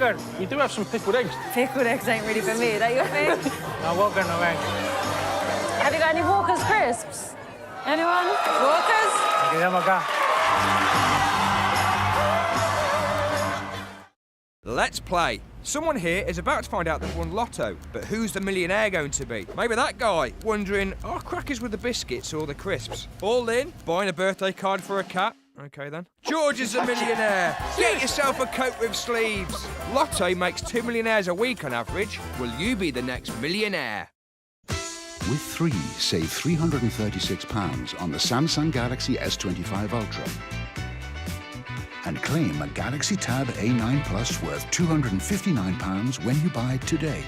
Walker, we do have some pickled eggs. Pickled eggs ain't really for me. That your thing? No, Walker, no eggs. Have you got any Walker's crisps? Anyone? Walker's? Aquí tenemos acá. Let's play. Someone here is about to find out they've won Lotto, but who's the millionaire going to be? Maybe that guy, wondering, are crackers with the biscuits or the crisps? All in, buying a birthday card for a cat? Okay then. George is a millionaire. Get yourself a coat with sleeves. Lotto makes 2 millionaires a week on average. Will you be the next millionaire? With 3, save £336 on the Samsung Galaxy S25 Ultra. And claim a Galaxy Tab A9 Plus worth £259 when you buy it today.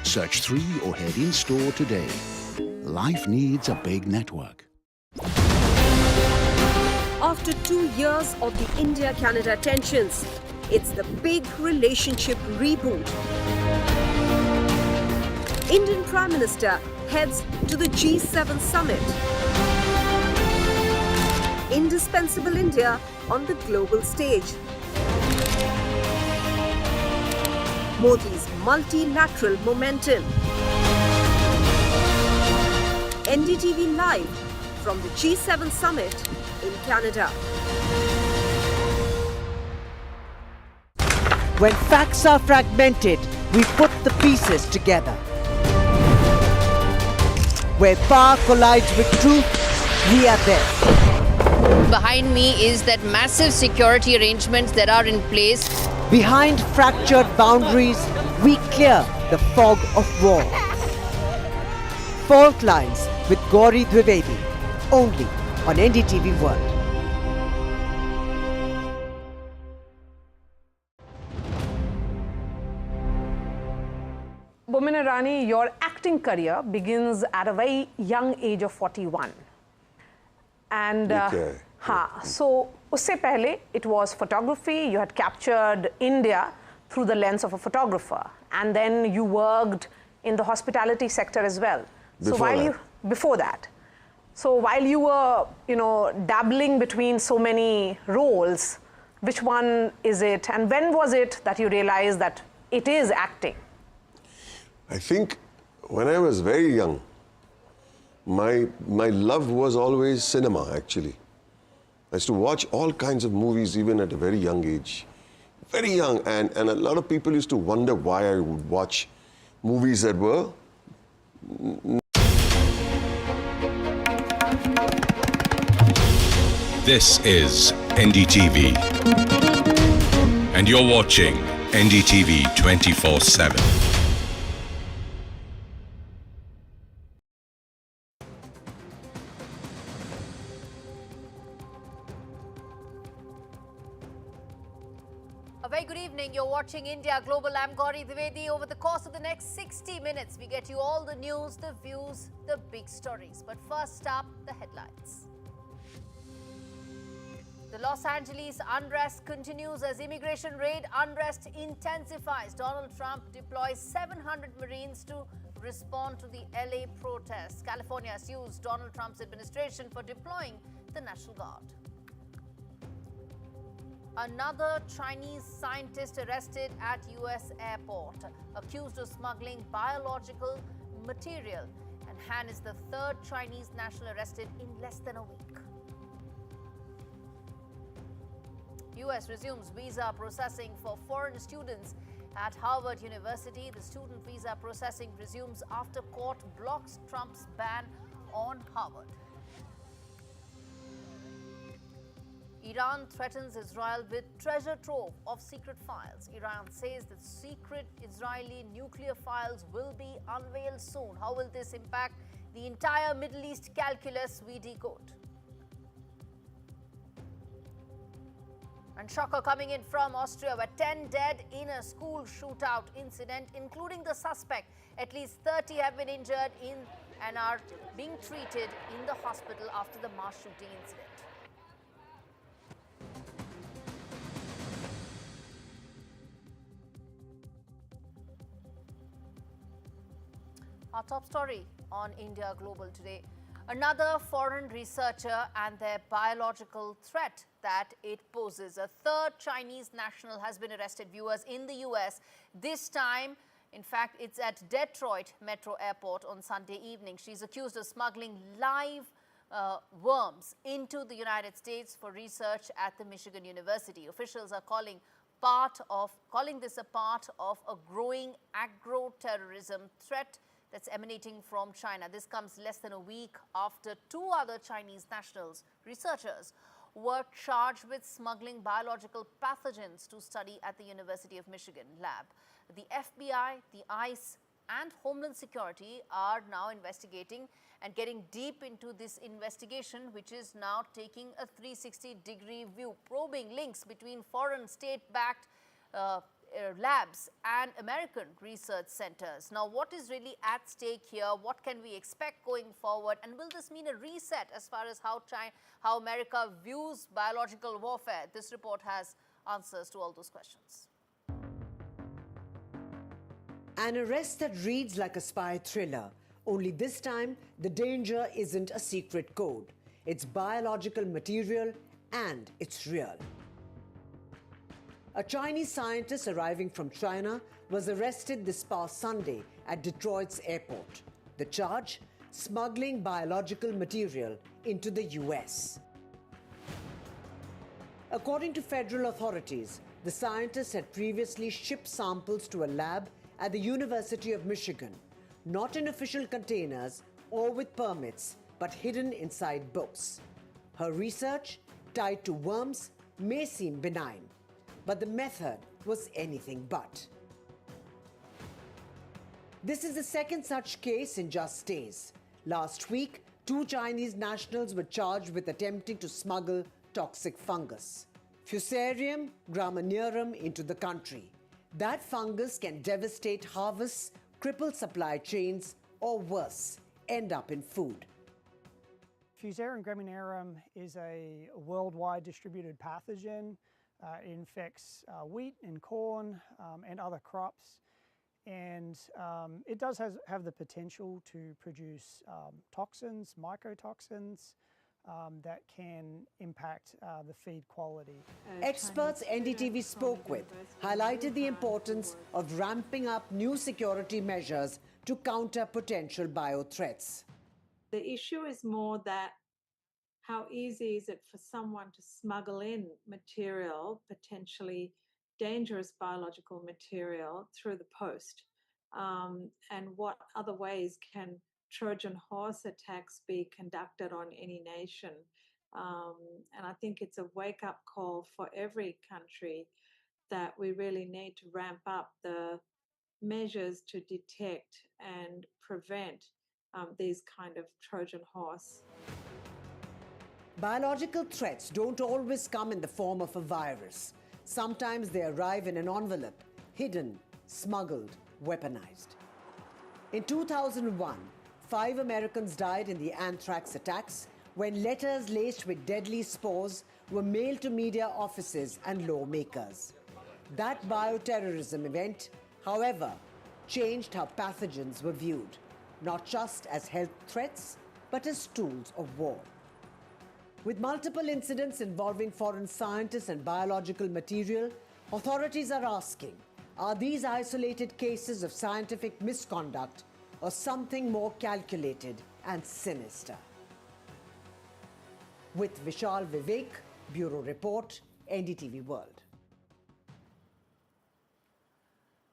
Search 3 or head in-store today. Life needs a big network. After 2 years of the India-Canada tensions, it's the big relationship reboot. Indian Prime Minister heads to the G7 summit. Indispensable India on the global stage. Modi's multilateral momentum. NDTV live from the G7 summit in Canada. When facts are fragmented, we put the pieces together. Where power collides with truth, we are there. Behind me is that massive security arrangements that are in place. Behind fractured boundaries, we clear the fog of war. Fault Lines with Gaurie Dwivedi, only on NDTV World. Bomin Irani, your acting career begins at a very young age of 41. And so usse pehle it was photography. You had captured India through the lens of a photographer, and then you worked in the hospitality sector as well. Before that. So while you were, dabbling between so many roles, which one is it, and when was it that you realized that it is acting? I think when I was very young, my love was always cinema, actually. I used to watch all kinds of movies even at a very young age. Very young, and a lot of people used to wonder why I would watch movies that were... This is NDTV, and you're watching NDTV 24/7. A very good evening. You're watching India Global. I'm Gaurie Dwivedi. Over the course of the next 60 minutes, we get you all the news, the views, the big stories. But first up, the headlines. The Los Angeles unrest continues as immigration raid unrest intensifies. Donald Trump deploys 700 Marines to respond to the LA protests. California sues Donald Trump's administration for deploying the National Guard. Another Chinese scientist arrested at US airport, accused of smuggling biological material. And Han is the third Chinese national arrested in less than a week. US resumes visa processing for foreign students at Harvard University. The student visa processing resumes after court blocks Trump's ban on Harvard. Iran threatens Israel with treasure trove of secret files. Iran says that secret Israeli nuclear files will be unveiled soon. How will this impact the entire Middle East calculus? We decode. And shocker coming in from Austria, where 10 dead in a school shootout incident, including the suspect. At least 30 have been injured and are being treated in the hospital after the mass shooting incident. Our top story on India Global today. Another foreign researcher and their biological threat that it poses. A third Chinese national has been arrested, viewers, in the US. This time, in fact, it's at Detroit Metro Airport on Sunday evening. She's accused of smuggling live worms into the United States for research at the Michigan University. Officials are calling this a part of a growing agro terrorism threat that's emanating from China. This comes less than a week after two other Chinese nationals, researchers, were charged with smuggling biological pathogens to study at the University of Michigan lab. The FBI, the ICE, and Homeland Security are now investigating and getting deep into this investigation, which is now taking a 360-degree view, probing links between foreign state-backed labs and American research centers. Now, what is really at stake here? What can we expect going forward? And will this mean a reset as far as how America views biological warfare? This report has answers to all those questions. An arrest that reads like a spy thriller, only this time the danger isn't a secret code. It's biological material and it's real. A Chinese scientist arriving from China was arrested this past Sunday at Detroit's airport. The charge? Smuggling biological material into the US. According to federal authorities, the scientist had previously shipped samples to a lab at the University of Michigan, not in official containers or with permits, but hidden inside books. Her research, tied to worms, may seem benign, but the method was anything but. This is the second such case in just days. Last week, two Chinese nationals were charged with attempting to smuggle toxic fungus, Fusarium graminearum, into the country. That fungus can devastate harvests, cripple supply chains, or worse, end up in food. Fusarium graminearum is a worldwide distributed pathogen. It infects wheat and corn and other crops. And it does have the potential to produce toxins, mycotoxins, that can impact the feed quality. Experts NDTV spoke with highlighted the importance of ramping up new security measures to counter potential bio threats. The issue is more that how easy is it for someone to smuggle in material, potentially dangerous biological material, through the post? And what other ways can Trojan horse attacks be conducted on any nation? And I think it's a wake-up call for every country that we really need to ramp up the measures to detect and prevent these kind of Trojan horse. Biological threats don't always come in the form of a virus. Sometimes they arrive in an envelope, hidden, smuggled, weaponized. In 2001, 5 Americans died in the anthrax attacks when letters laced with deadly spores were mailed to media offices and lawmakers. That bioterrorism event, however, changed how pathogens were viewed, not just as health threats, but as tools of war. With multiple incidents involving foreign scientists and biological material, authorities are asking, are these isolated cases of scientific misconduct or something more calculated and sinister? With Vishal Vivek, Bureau Report, NDTV World.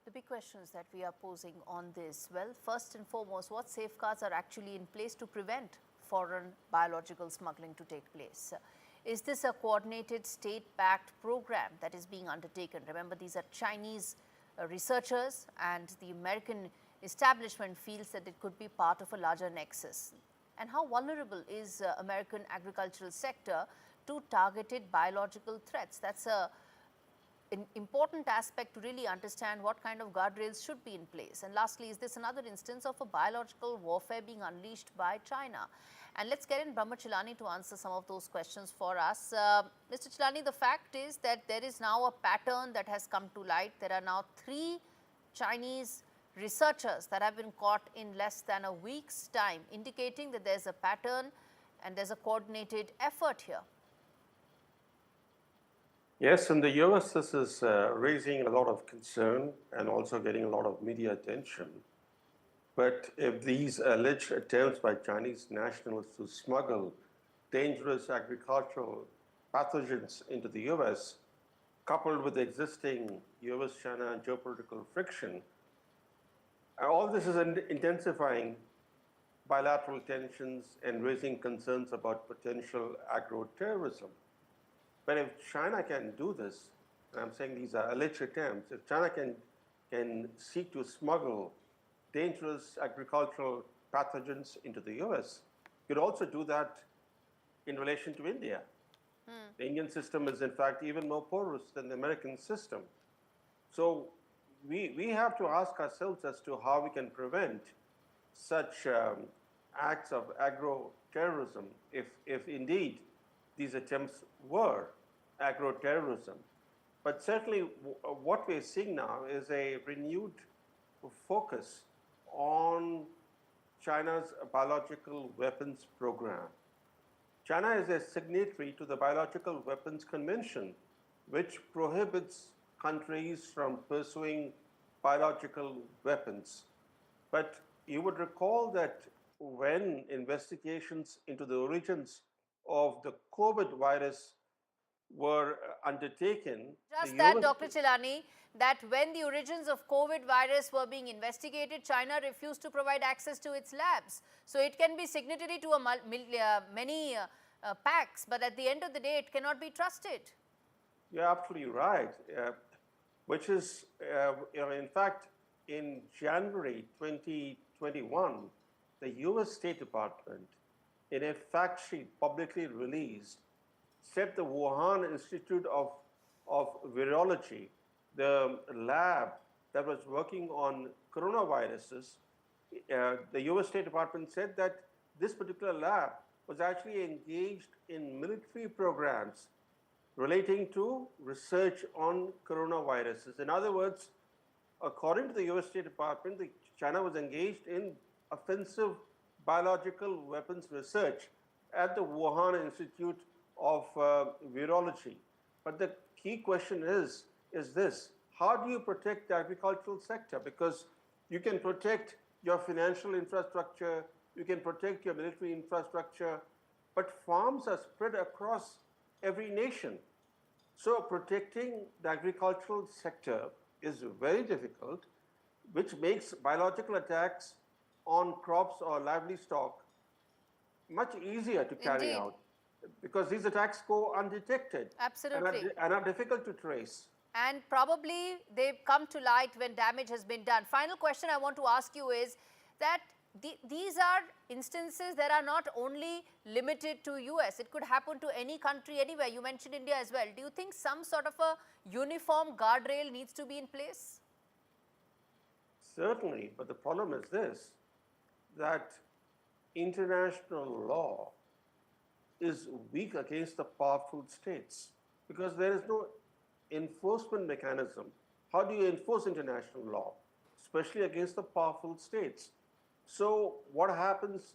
The big questions that we are posing on this, well, first and foremost, what safeguards are actually in place to prevent foreign biological smuggling to take place? Is this a coordinated state-backed program that is being undertaken? Remember, these are Chinese researchers, and the American establishment feels that it could be part of a larger nexus. And how vulnerable is American agricultural sector to targeted biological threats? That's an important aspect to really understand what kind of guardrails should be in place. And lastly, is this another instance of a biological warfare being unleashed by China? And let's get in Brahma Chilani to answer some of those questions for us. Mr. Chilani, the fact is that there is now a pattern that has come to light. There are now 3 Chinese researchers that have been caught in less than a week's time, indicating that there's a pattern and there's a coordinated effort here. Yes, in the US, this is raising a lot of concern and also getting a lot of media attention. But if these alleged attempts by Chinese nationals to smuggle dangerous agricultural pathogens into the US, coupled with existing US-China geopolitical friction, all this is intensifying bilateral tensions and raising concerns about potential agro-terrorism. But if China can do this, and I'm saying these are alleged attempts, if China can seek to smuggle dangerous agricultural pathogens into the US, you could also do that in relation to India. The Indian system is, in fact, even more porous than the American system. So we have to ask ourselves as to how we can prevent such acts of agro-terrorism if indeed these attempts were agro-terrorism. But certainly what we're seeing now is a renewed focus on China's biological weapons program. China is a signatory to the Biological Weapons Convention, which prohibits countries from pursuing biological weapons. But you would recall that when investigations into the origins of the COVID virus were undertaken. Just that, Dr. Chilani, that when the origins of COVID virus were being investigated, China refused to provide access to its labs. So it can be signatory to many pacts, but at the end of the day, it cannot be trusted. You're absolutely right, which is, in fact, in January 2021, the US State Department, in a fact sheet publicly released, said the Wuhan Institute of Virology, the lab that was working on coronaviruses, the US State Department said that this particular lab was actually engaged in military programs relating to research on coronaviruses. In other words, according to the US State Department, China was engaged in offensive biological weapons research at the Wuhan Institute of Virology. But the key question is this: how do you protect the agricultural sector? Because you can protect your financial infrastructure, you can protect your military infrastructure, but farms are spread across every nation. So protecting the agricultural sector is very difficult, which makes biological attacks on crops or livestock much easier to carry out, because these attacks go undetected. Absolutely. And are difficult to trace. And probably they come to light when damage has been done. Final question I want to ask you is that these are instances that are not only limited to US. It could happen to any country, anywhere. You mentioned India as well. Do you think some sort of a uniform guardrail needs to be in place? Certainly, but the problem is this, that international law is weak against the powerful states because there is no enforcement mechanism. How do you enforce international law, especially against the powerful states? So what happens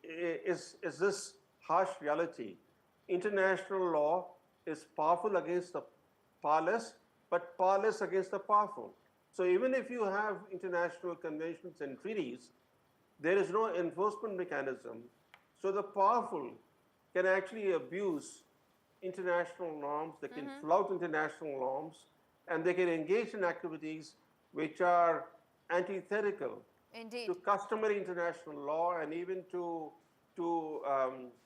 is this harsh reality. International law is powerful against the powerless, but powerless against the powerful. So even if you have international conventions and treaties, there is no enforcement mechanism. So the powerful can actually abuse international norms, they can flout international norms, and they can engage in activities which are antithetical to customary international law and even to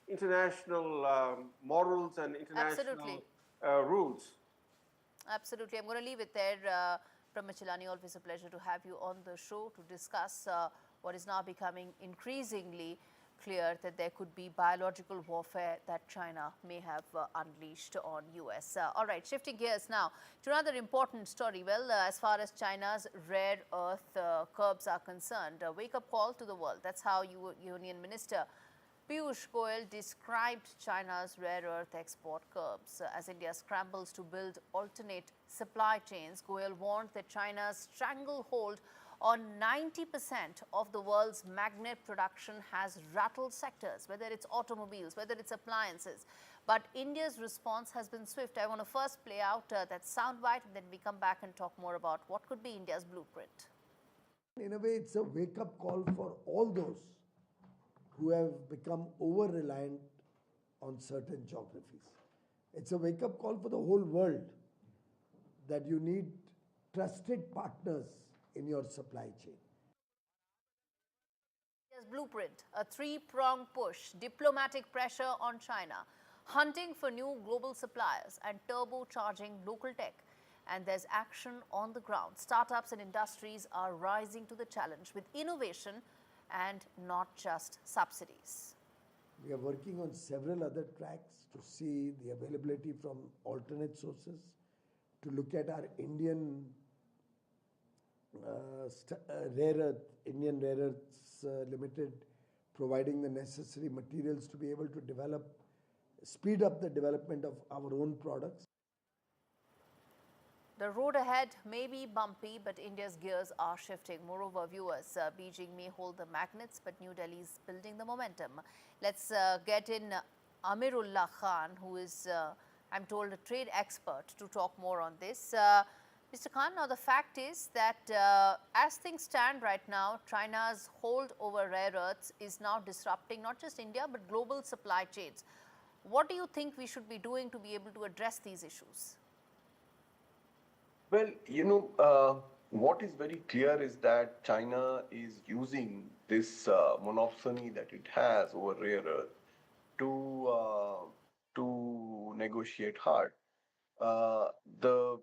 international morals and international rules. Absolutely. I'm going to leave it there. Pramod Chilani, always a pleasure to have you on the show to discuss what is now becoming increasingly clear that there could be biological warfare that China may have unleashed on US. All right, shifting gears now to another important story. Well, as far as China's rare earth curbs are concerned, a wake-up call to the world. That's how Union Minister Piyush Goyal described China's rare earth export curbs. As India scrambles to build alternate supply chains, Goyal warned that China's stranglehold on 90% of the world's magnet production has rattled sectors, whether it's automobiles, whether it's appliances. But India's response has been swift. I want to first play out that soundbite, and then we come back and talk more about what could be India's blueprint. In a way, it's a wake-up call for all those who have become over-reliant on certain geographies. It's a wake-up call for the whole world that you need trusted partners in your supply chain. India's blueprint, a three-pronged push, diplomatic pressure on China, hunting for new global suppliers and turbocharging local tech. And there's action on the ground. Startups and industries are rising to the challenge with innovation and not just subsidies. We are working on several other tracks to see the availability from alternate sources, to look at our Indian Indian Rare Earths Limited, providing the necessary materials to be able to speed up the development of our own products. The road ahead may be bumpy, but India's gears are shifting. Moreover, viewers, Beijing may hold the magnets, but New Delhi is building the momentum. Let's get in Amirullah Khan, who is, I'm told, a trade expert, to talk more on this. Mr. Khan, now the fact is that as things stand right now, China's hold over rare earths is now disrupting not just India, but global supply chains. What do you think we should be doing to be able to address these issues? Well, what is very clear is that China is using this monopsony that it has over rare earth to negotiate hard. The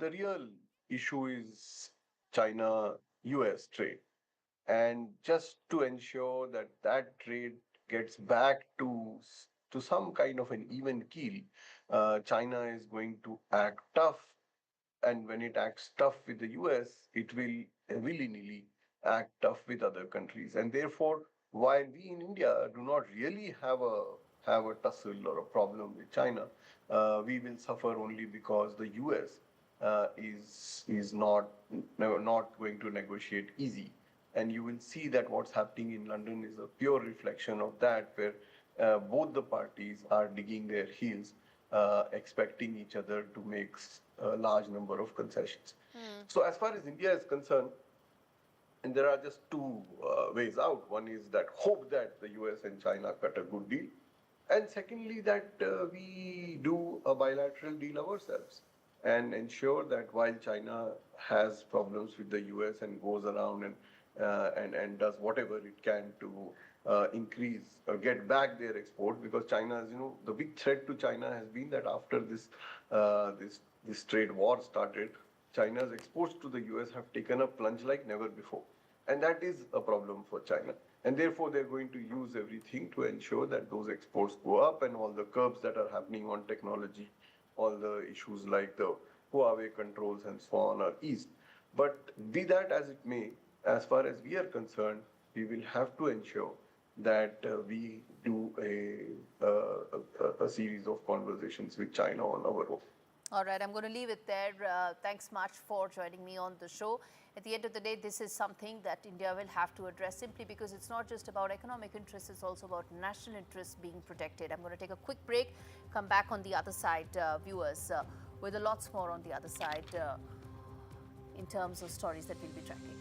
real issue is China-US trade. And just to ensure that that trade gets back to some kind of an even keel, China is going to act tough. And when it acts tough with the US, it will willy-nilly act tough with other countries. And therefore, while we in India do not really have a tussle or a problem with China, we will suffer only because the US is not going to negotiate easy. And you will see that what's happening in London is a pure reflection of that, where both the parties are digging their heels, expecting each other to make a large number of concessions. So as far as India is concerned, and there are just two ways out. One is that hope that the US and China cut a good deal. And secondly, that we do a bilateral deal ourselves and ensure that while China has problems with the US and goes around and does whatever it can to increase or get back their export, because China, the big threat to China has been that after this trade war started, China's exports to the US have taken a plunge like never before. And that is a problem for China. And therefore, they're going to use everything to ensure that those exports go up, and all the curbs that are happening on technology, all the issues like the Huawei controls and so on are eased. But be that as it may, as far as we are concerned, we will have to ensure that we do a series of conversations with China on our own. All right, I'm going to leave it there. Thanks much for joining me on the show. At the end of the day, this is something that India will have to address, simply because it's not just about economic interests, it's also about national interests being protected. I'm going to take a quick break, come back on the other side, viewers, with a lots more on the other side in terms of stories that we'll be tracking.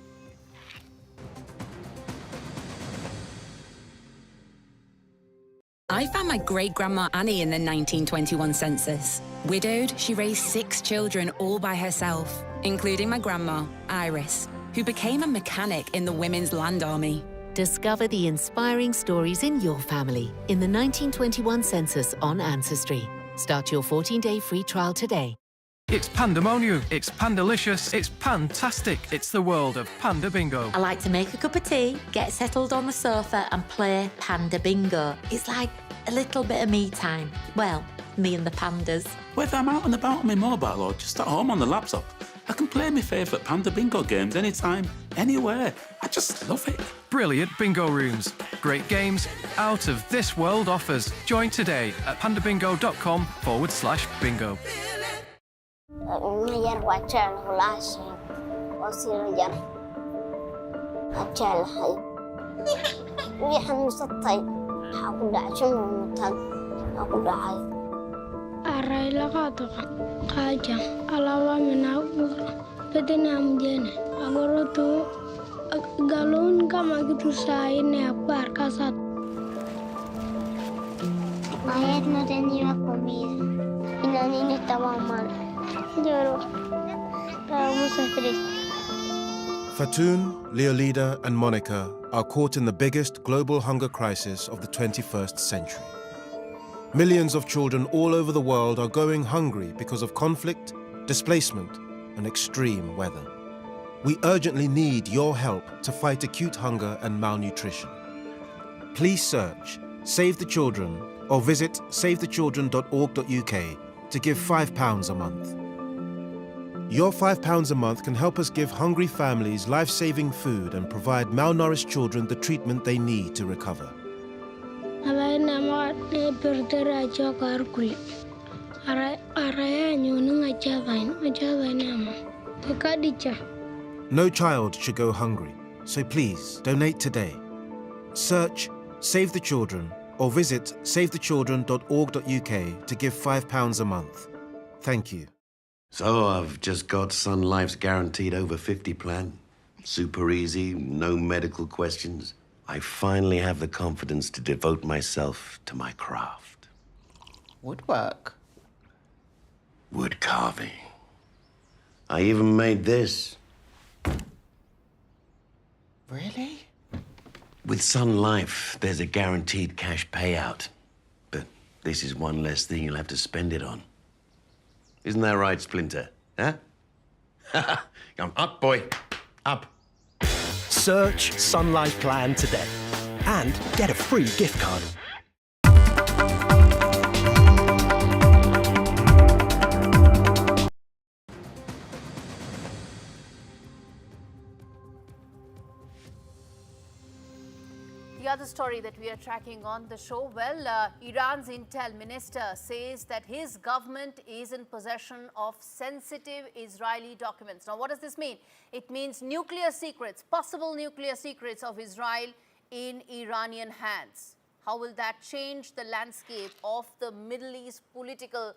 I found my great-grandma Annie in the 1921 census. Widowed, she raised 6 children all by herself, including my grandma, Iris, who became a mechanic in the Women's Land Army. Discover the inspiring stories in your family in the 1921 census on Ancestry. Start your 14-day free trial today. It's pandemonium, it's pandalicious, it's pantastic. It's the world of Panda Bingo. I like to make a cup of tea, get settled on the sofa and play Panda Bingo. It's like a little bit of me time. Well, me and the pandas. Whether I'm out and about on my mobile or just at home on the laptop, I can play my favourite Panda Bingo games anytime, anywhere. I just love it. Brilliant bingo rooms, great games, out of this world offers. Join today at pandabingo.com/bingo. Ngajar wacan hulasin, wasil ngajar أجلها ويحن مسطي أقول عشان ممتن أقول عاي أراي لقاطق قاجة على من أقول بدنا مجنة أقولتو galon kama gitu saya neapar kasat. Ayat no tenía comida y la niña estaba mal. Lloró. Estábamos tristes. Fatoon, Leolida, and Monica are caught in the biggest global hunger crisis of the 21st century. Millions of children all over the world are going hungry because of conflict, displacement, and extreme weather. We urgently need your help to fight acute hunger and malnutrition. Please search Save the Children or visit savethechildren.org.uk to give £5 a month. Your £5 a month can help us give hungry families life-saving food and provide malnourished children the treatment they need to recover. No child should go hungry, so please donate today. Search Save the Children or visit savethechildren.org.uk to give £5 a month. Thank you. So I've just got Sun Life's guaranteed over 50 plan. Super easy, no medical questions. I finally have the confidence to devote myself to my craft. Woodwork? Wood carving. I even made this. Really? With Sun Life, there's a guaranteed cash payout. But this is one less thing you'll have to spend it on. Isn't that right, Splinter? Huh? Come up, boy. Up. Search Sun Life Plan today and get a free gift card. The other story that we are tracking on the show, well, Iran's intel minister says that his government is in possession of sensitive Israeli documents. Now, what does this mean? It means nuclear secrets, possible nuclear secrets of Israel in Iranian hands. How will that change the landscape of the Middle East political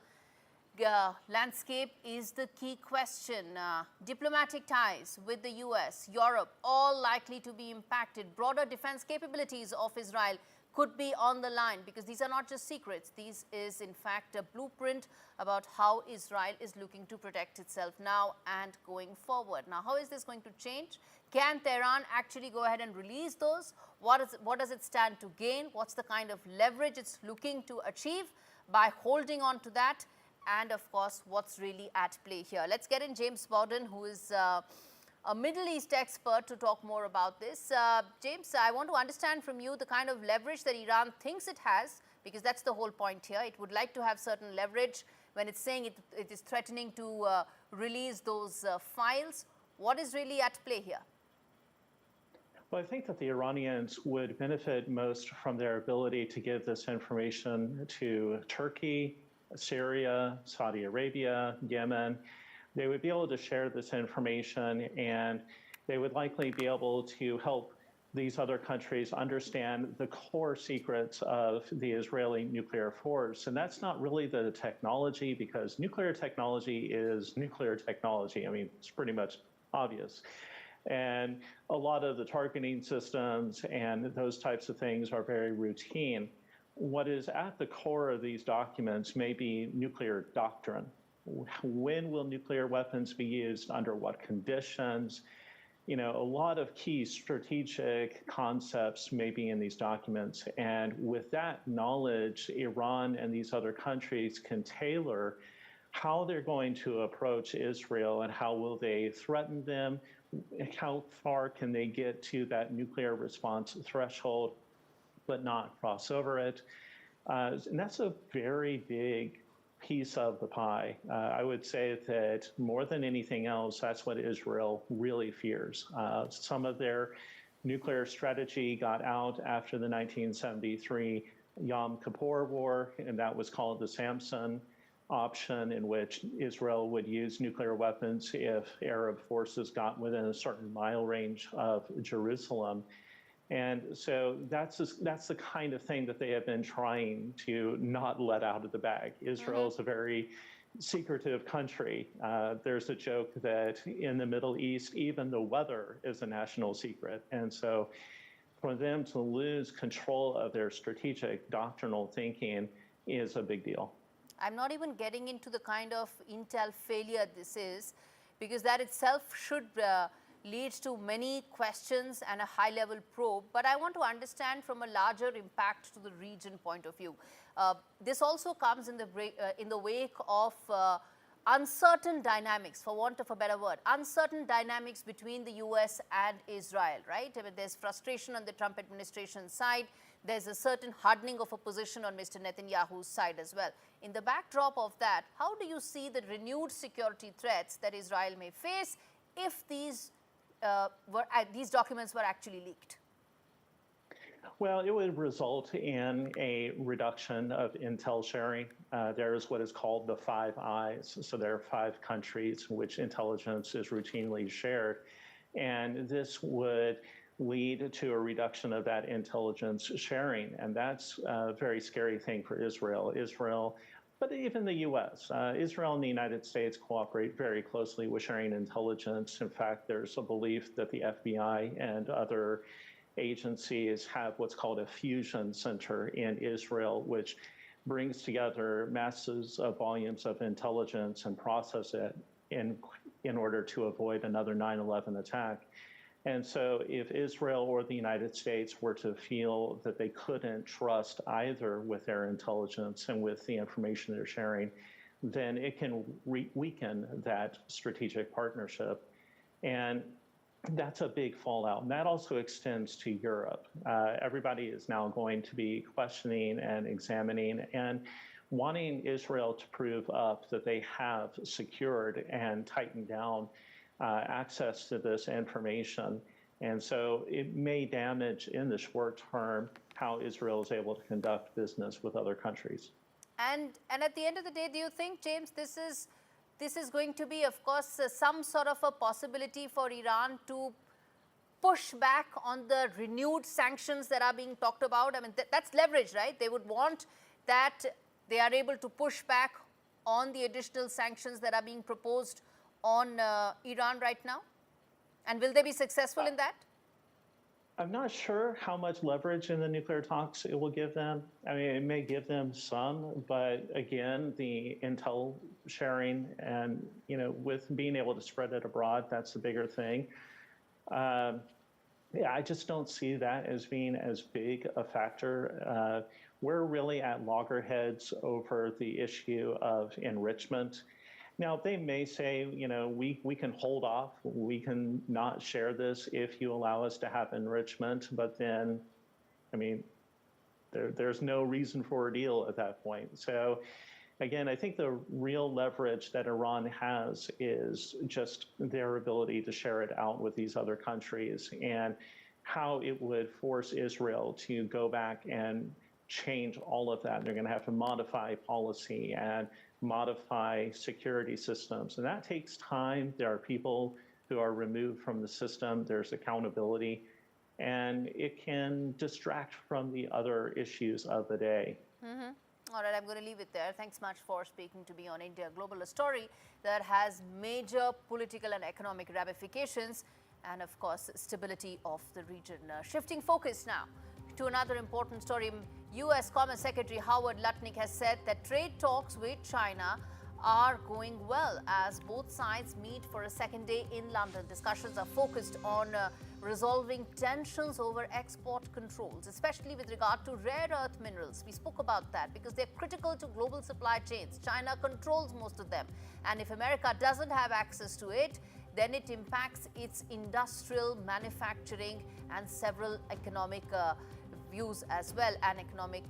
landscape is the key question. Diplomatic ties with the US, Europe, all likely to be impacted. Broader defense capabilities of Israel could be on the line because these are not just secrets. This is, in fact, a blueprint about how Israel is looking to protect itself now and going forward. Now, how is this going to change? Can Tehran actually go ahead and release those? What does it stand to gain? What's the kind of leverage it's looking to achieve by holding on to that? And of course, what's really at play here. Let's get in James Bowden, who is a Middle East expert, to talk more about this. James, I want to understand from you the kind of leverage that Iran thinks it has, because that's the whole point here. It would like to have certain leverage when it's saying it is threatening to release those files. What is really at play here? Well, I think that the Iranians would benefit most from their ability to give this information to Turkey, Syria, Saudi Arabia, Yemen. They would be able to share this information, and they would likely be able to help these other countries understand the core secrets of the Israeli nuclear force. And that's not really the technology, because nuclear technology is nuclear technology. I mean, it's pretty much obvious. And a lot of the targeting systems and those types of things are very routine. What is at the core of these documents may be nuclear doctrine. When will nuclear weapons be used? Under what conditions? You know, a lot of key strategic concepts may be in these documents. And with that knowledge, Iran and these other countries can tailor how they're going to approach Israel and how will they threaten them? How far can they get to that nuclear response threshold, but not cross over it? And that's a very big piece of the pie. I would say that more than anything else, that's what Israel really fears. Some of their nuclear strategy got out after the 1973 Yom Kippur War, and that was called the Samson option in which Israel would use nuclear weapons if Arab forces got within a certain mile range of Jerusalem. And so that's the kind of thing that they have been trying to not let out of the bag. Israel is a very secretive country. There's a joke that in the Middle East, even the weather is a national secret. And so for them to lose control of their strategic doctrinal thinking is a big deal. I'm not even getting into the kind of intel failure this is, because that itself should lead to many questions and a high-level probe. But I want to understand from a larger impact to the region point of view. This also comes in the wake of uncertain dynamics, for want of a better word, uncertain dynamics between the US and Israel, right? I mean, there's frustration on the Trump administration side. There's a certain hardening of a position on Mr. Netanyahu's side as well. In the backdrop of that, how do you see the renewed security threats that Israel may face if these documents were actually leaked? Well, it would result in a reduction of intel sharing. There is what is called the Five Eyes. So there are 5 countries in which intelligence is routinely shared. And this would lead to a reduction of that intelligence sharing. And that's a very scary thing for Israel. But even the US. Israel and the United States cooperate very closely with sharing intelligence. In fact, there's a belief that the FBI and other agencies have what's called a fusion center in Israel, which brings together masses of volumes of intelligence and process it in order to avoid another 9/11 attack. And so if Israel or the United States were to feel that they couldn't trust either with their intelligence and with the information they're sharing, then it can weaken that strategic partnership. And that's a big fallout. And that also extends to Europe. Everybody is now going to be questioning and examining and wanting Israel to prove up that they have secured and tightened down access to this information. And so it may damage in the short term how Israel is able to conduct business with other countries. And at the end of the day, do you think, James, this is going to be, of course, some sort of a possibility for Iran to push back on the renewed sanctions that are being talked about? I mean, that's leverage, right? They would want that they are able to push back on the additional sanctions that are being proposed on Iran right now? And will they be successful in that? I'm not sure how much leverage in the nuclear talks it will give them. I mean, it may give them some, but again, the intel sharing and, with being able to spread it abroad, that's the bigger thing. I just don't see that as being as big a factor. We're really at loggerheads over the issue of enrichment. Now, they may say, we can hold off, we can not share this if you allow us to have enrichment, but then, I mean, there's no reason for a deal at that point. So, again, I think the real leverage that Iran has is just their ability to share it out with these other countries and how it would force Israel to go back and change all of that. They're going to have to modify policy and modify security systems. And that takes time. There are people who are removed from the system. There's accountability. And it can distract from the other issues of the day. All right, I'm going to leave it there. Thanks much for speaking to me on India Global, a story that has major political and economic ramifications and, of course, stability of the region. Shifting focus now to another important story. U.S. Commerce Secretary Howard Lutnick has said that trade talks with China are going well as both sides meet for a second day in London. Discussions are focused on resolving tensions over export controls, especially with regard to rare earth minerals. We spoke about that because they're critical to global supply chains. China controls most of them. And if America doesn't have access to it, then it impacts its industrial manufacturing and several economic views as well, and economic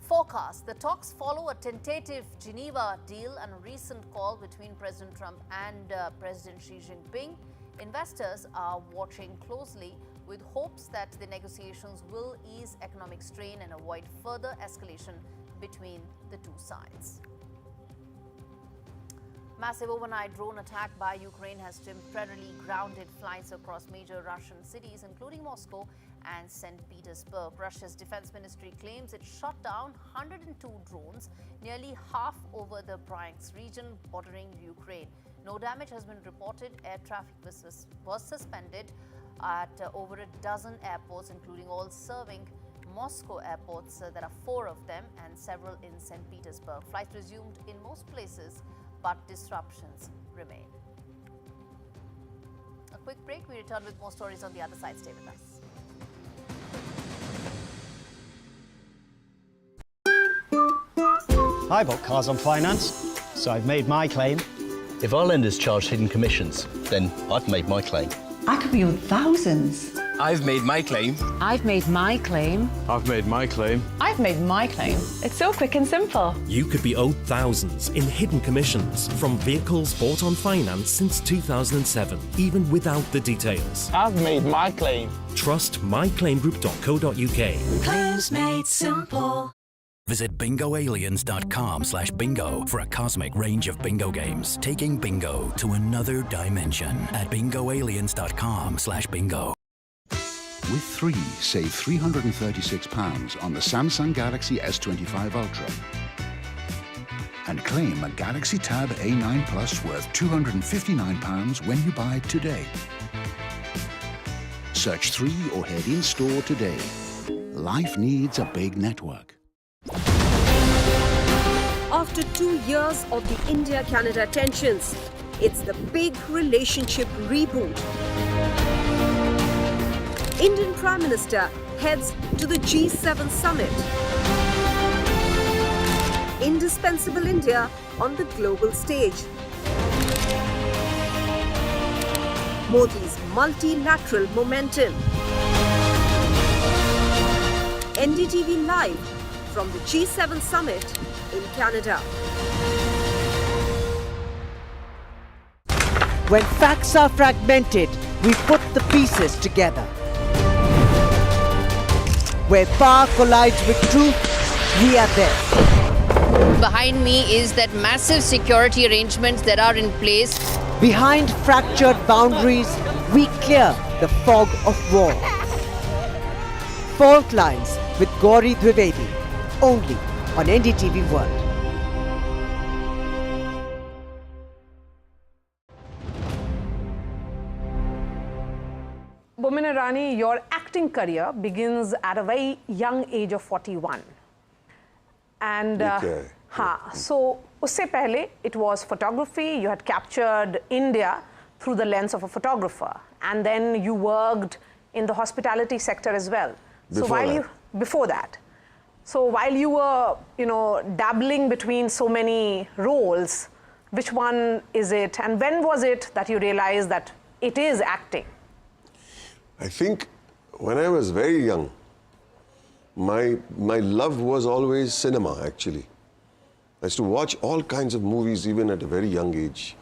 forecasts. The talks follow a tentative Geneva deal and a recent call between President Trump and President Xi Jinping. Investors are watching closely with hopes that the negotiations will ease economic strain and avoid further escalation between the two sides. Massive overnight drone attack by Ukraine has temporarily grounded flights across major Russian cities, including Moscow and St. Petersburg. Russia's defense ministry claims it shot down 102 drones, nearly half over the Bryansk region bordering Ukraine. No damage has been reported. Air traffic was suspended at over a dozen airports, including all serving Moscow airports. There are 4 of them and several in St. Petersburg. Flights resumed in most places, but disruptions remain. A quick break. We return with more stories on the other side. Stay with us. I bought cars on finance, so I've made my claim. If our lenders charge hidden commissions, then I've made my claim. I could be owed thousands. I've made my claim. I've made my claim. I've made my claim. I've made my claim. It's so quick and simple. You could be owed thousands in hidden commissions from vehicles bought on finance since 2007, even without the details. I've made my claim. Trust myclaimgroup.co.uk. Claims made simple. Visit bingoaliens.com/bingo for a cosmic range of bingo games, taking bingo to another dimension at bingoaliens.com/bingo. With 3, save £336 on the Samsung Galaxy S25 Ultra. And claim a Galaxy Tab A9 Plus worth £259 when you buy today. Search 3 or head in-store today. Life needs a big network. After 2 years of the India-Canada tensions, it's the big relationship reboot. Indian Prime Minister heads to the G7 summit. Indispensable India on the global stage. Modi's multilateral momentum. NDTV live from the G7 summit in Canada. When facts are fragmented, we put the pieces together. Where power collides with truth, we are there. Behind me is that massive security arrangements that are in place. Behind fractured boundaries, we clear the fog of war. Fault Lines with Gaurie Dwivedi, only on NDTV World. Bomin Irani, your acting career begins at a very young age of 41. And so usse pehle it was photography. You had captured India through the lens of a photographer, and then you worked in the hospitality sector as well. Before that. So while you were, dabbling between so many roles, which one is it, and when was it that you realized that it is acting? I think when I was very young, my love was always cinema, actually. I used to watch all kinds of movies even at a very young age.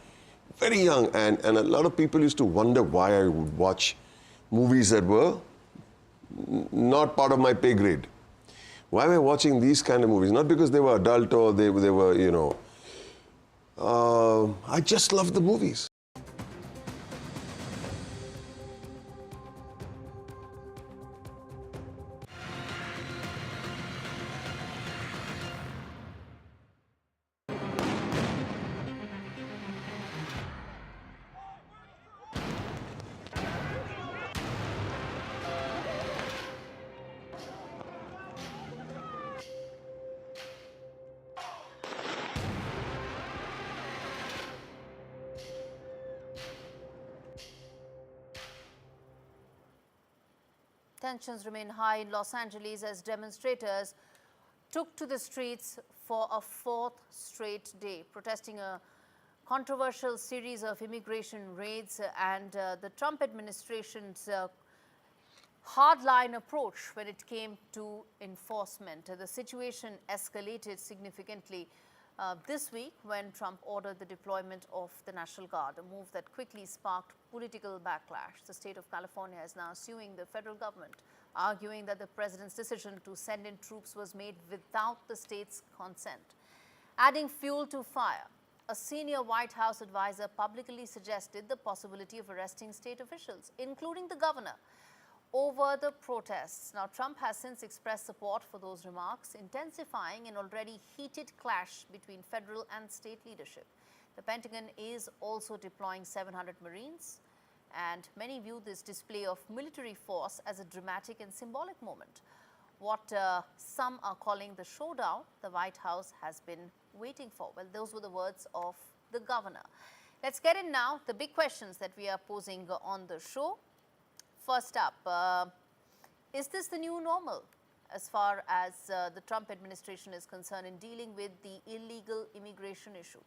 Very young, and a lot of people used to wonder why I would watch movies that were not part of my pay grade. Why am I watching these kind of movies? Not because they were adult or they were, I just love the movies. Tensions remain high in Los Angeles as demonstrators took to the streets for a 4th straight day, protesting a controversial series of immigration raids and the Trump administration's hardline approach when it came to enforcement. The situation escalated significantly this week when Trump ordered the deployment of the National Guard, a move that quickly sparked political backlash. The state of California is now suing the federal government, arguing that the president's decision to send in troops was made without the state's consent. Adding fuel to fire, a senior White House advisor publicly suggested the possibility of arresting state officials, including the governor, over the protests. Now, Trump has since expressed support for those remarks, intensifying an already heated clash between federal and state leadership. The Pentagon is also deploying 700 Marines, and many view this display of military force as a dramatic and symbolic moment. What some are calling the showdown the White House has been waiting for. Well, those were the words of the governor. Let's get in now the big questions that we are posing on the show. First up, is this the new normal as far as the Trump administration is concerned in dealing with the illegal immigration issue?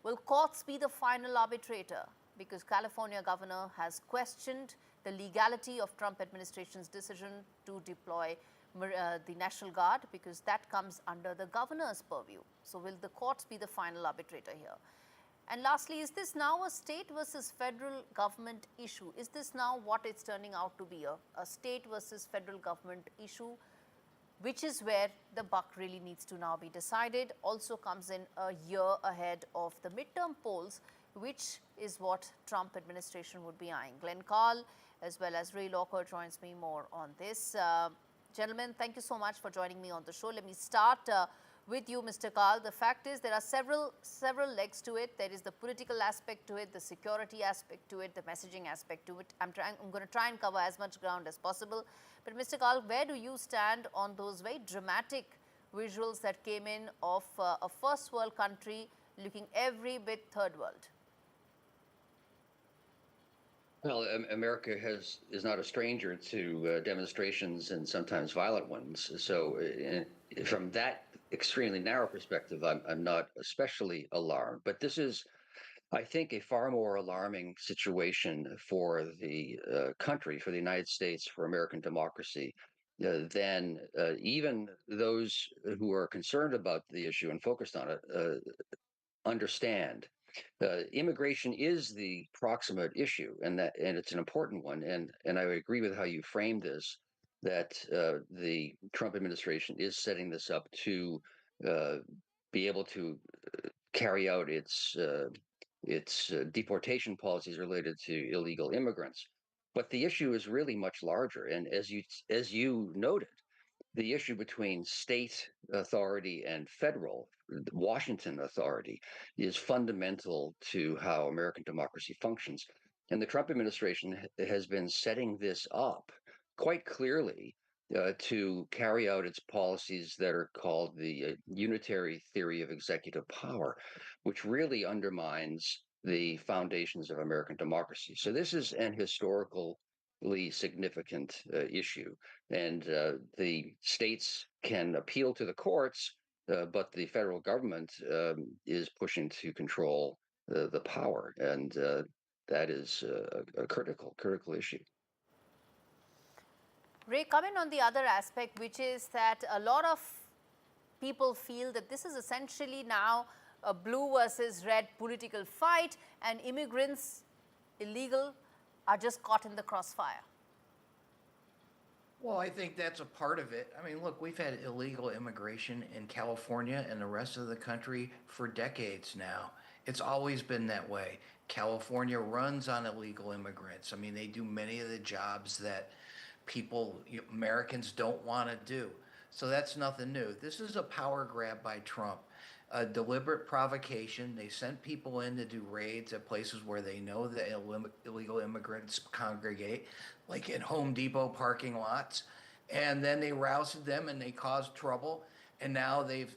Will courts be the final arbitrator? Because California governor has questioned the legality of Trump administration's decision to deploy the National Guard, because that comes under the governor's purview. So will the courts be the final arbitrator here? And lastly, is this now a state versus federal government issue? Is this now what it's turning out to be, a state versus federal government issue, which is where the buck really needs to now be decided? Also comes in a year ahead of the midterm polls, which is what Trump administration would be eyeing. Glenn Carl as well as Ray Locker joins me more on this. Gentlemen, thank you so much for joining me on the show. Let me start with you, Mr. Carl. The fact is there are several legs to it. There is the political aspect to it, the security aspect to it, the messaging aspect to it. I'm going to try and cover as much ground as possible. But Mr. Carl, where do you stand on those very dramatic visuals that came in of a first world country looking every bit third world? Well, America is not a stranger to demonstrations and sometimes violent ones. So from that extremely narrow perspective, I'm not especially alarmed. But this is, I think, a far more alarming situation for the country, for the United States, for American democracy, than even those who are concerned about the issue and focused on it understand. Immigration is the proximate issue, and it's an important one. And I agree with how you framed this, that the Trump administration is setting this up to be able to carry out its deportation policies related to illegal immigrants. But the issue is really much larger, and as you noted, the issue between state authority and federal, Washington authority, is fundamental to how American democracy functions. And the Trump administration has been setting this up quite clearly to carry out its policies that are called the unitary theory of executive power, which really undermines the foundations of American democracy. So this is an historically significant issue, and the states can appeal to the courts, but the federal government is pushing to control the power, and that is a critical issue. Ray, comment on the other aspect, which is that a lot of people feel that this is essentially now a blue versus red political fight, and immigrants, illegal, are just caught in the crossfire. Well, I think that's a part of it. I mean, look, we've had illegal immigration in California and the rest of the country for decades now. It's always been that way. California runs on illegal immigrants. I mean, they do many of the jobs that Americans don't want to do. So that's nothing new. This is a power grab by Trump. A deliberate provocation. They sent people in to do raids at places where they know the illegal immigrants congregate, like in Home Depot parking lots, and then they rousted them and they caused trouble. And now they've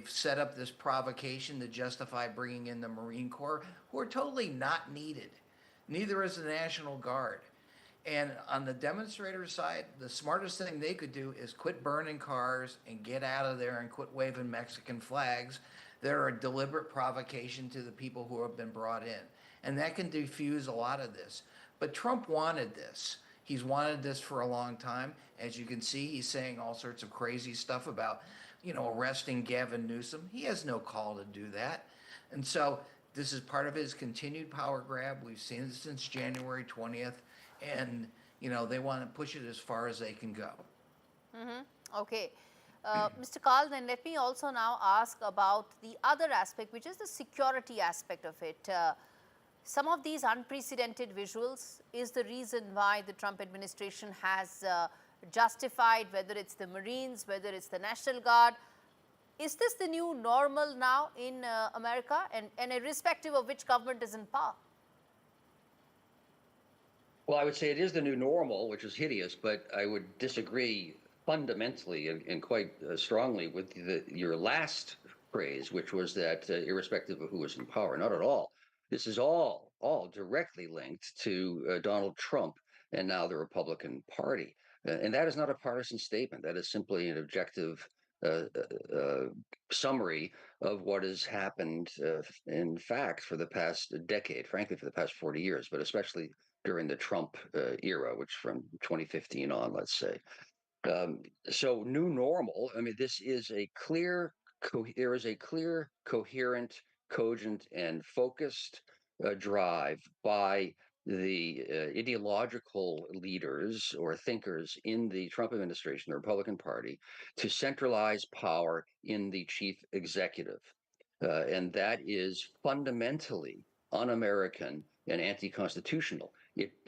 set up this provocation to justify bringing in the Marine Corps, who are totally not needed. Neither is the National Guard. And on the demonstrator side, the smartest thing they could do is quit burning cars and get out of there and quit waving Mexican flags that are a deliberate provocation to the people who have been brought in. And that can diffuse a lot of this. But Trump wanted this. He's wanted this for a long time. As you can see, he's saying all sorts of crazy stuff about, arresting Gavin Newsom. He has no call to do that. And so this is part of his continued power grab. We've seen it since January 20th. And, they want to push it as far as they can go. Mm-hmm. Okay. Mr. Karl, then let me also now ask about the other aspect, which is the security aspect of it. Some of these unprecedented visuals is the reason why the Trump administration has justified, whether it's the Marines, whether it's the National Guard. Is this the new normal now in America, and irrespective of which government is in power? Well, I would say it is the new normal, which is hideous, but I would disagree fundamentally and quite strongly with your last phrase, which was that irrespective of who is in power. Not at all. This is all directly linked to Donald Trump and now the Republican Party. And that is not a partisan statement. That is simply an objective summary of what has happened, in fact, for the past decade, frankly, for the past 40 years, but especially during the Trump era, which from 2015 on, let's say. So new normal, I mean, this is a clear, there is a clear, coherent, cogent, and focused drive by the ideological leaders or thinkers in the Trump administration, the Republican Party, to centralize power in the chief executive. And that is fundamentally un-American and anti-constitutional.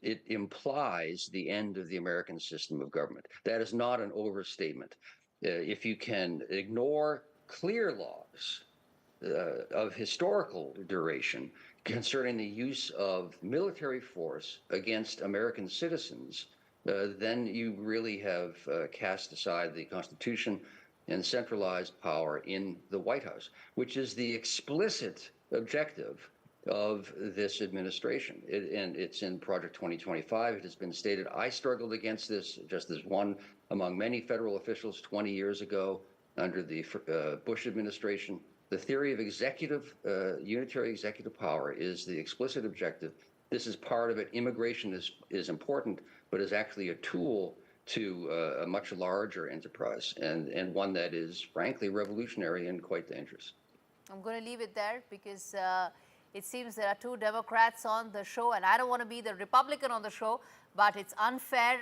It implies the end of the American system of government. That is not an overstatement. If you can ignore clear laws of historical duration concerning the use of military force against American citizens, then you really have cast aside the Constitution and centralized power in the White House, which is the explicit objective of this administration. And it's in Project 2025. It has been stated. I struggled against this just as one among many federal officials 20 years ago under the Bush administration. The theory of unitary executive power is the explicit objective. This is part of it. Immigration is important, but is actually a tool to a much larger enterprise, and one that is frankly revolutionary and quite dangerous. I'm going to leave it there because it seems there are two Democrats on the show, and I don't want to be the Republican on the show, but it's unfair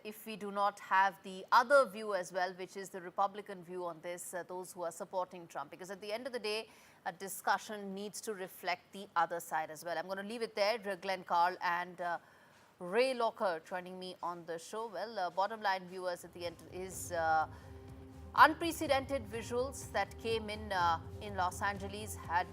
if we do not have the other view as well, which is the Republican view on this, those who are supporting Trump. Because at the end of the day, a discussion needs to reflect the other side as well. I'm going to leave it there. Glenn Karl and Ray Locker joining me on the show. Well, bottom line, viewers, at the end is unprecedented visuals that came in Los Angeles had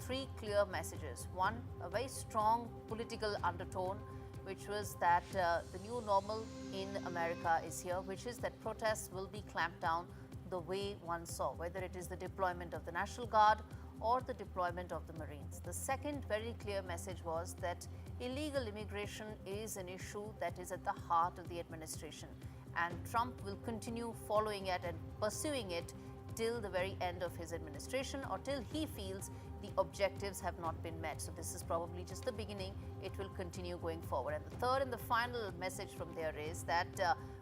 three clear messages. One, a very strong political undertone, which was that the new normal in America is here, which is that protests will be clamped down the way one saw, whether it is the deployment of the National Guard or the deployment of the Marines. The second very clear message was that illegal immigration is an issue that is at the heart of the administration, and Trump will continue following it and pursuing it till the very end of his administration, or till he feels the objectives have not been met. So this is probably just the beginning. It will continue going forward. And the third and the final message from there is that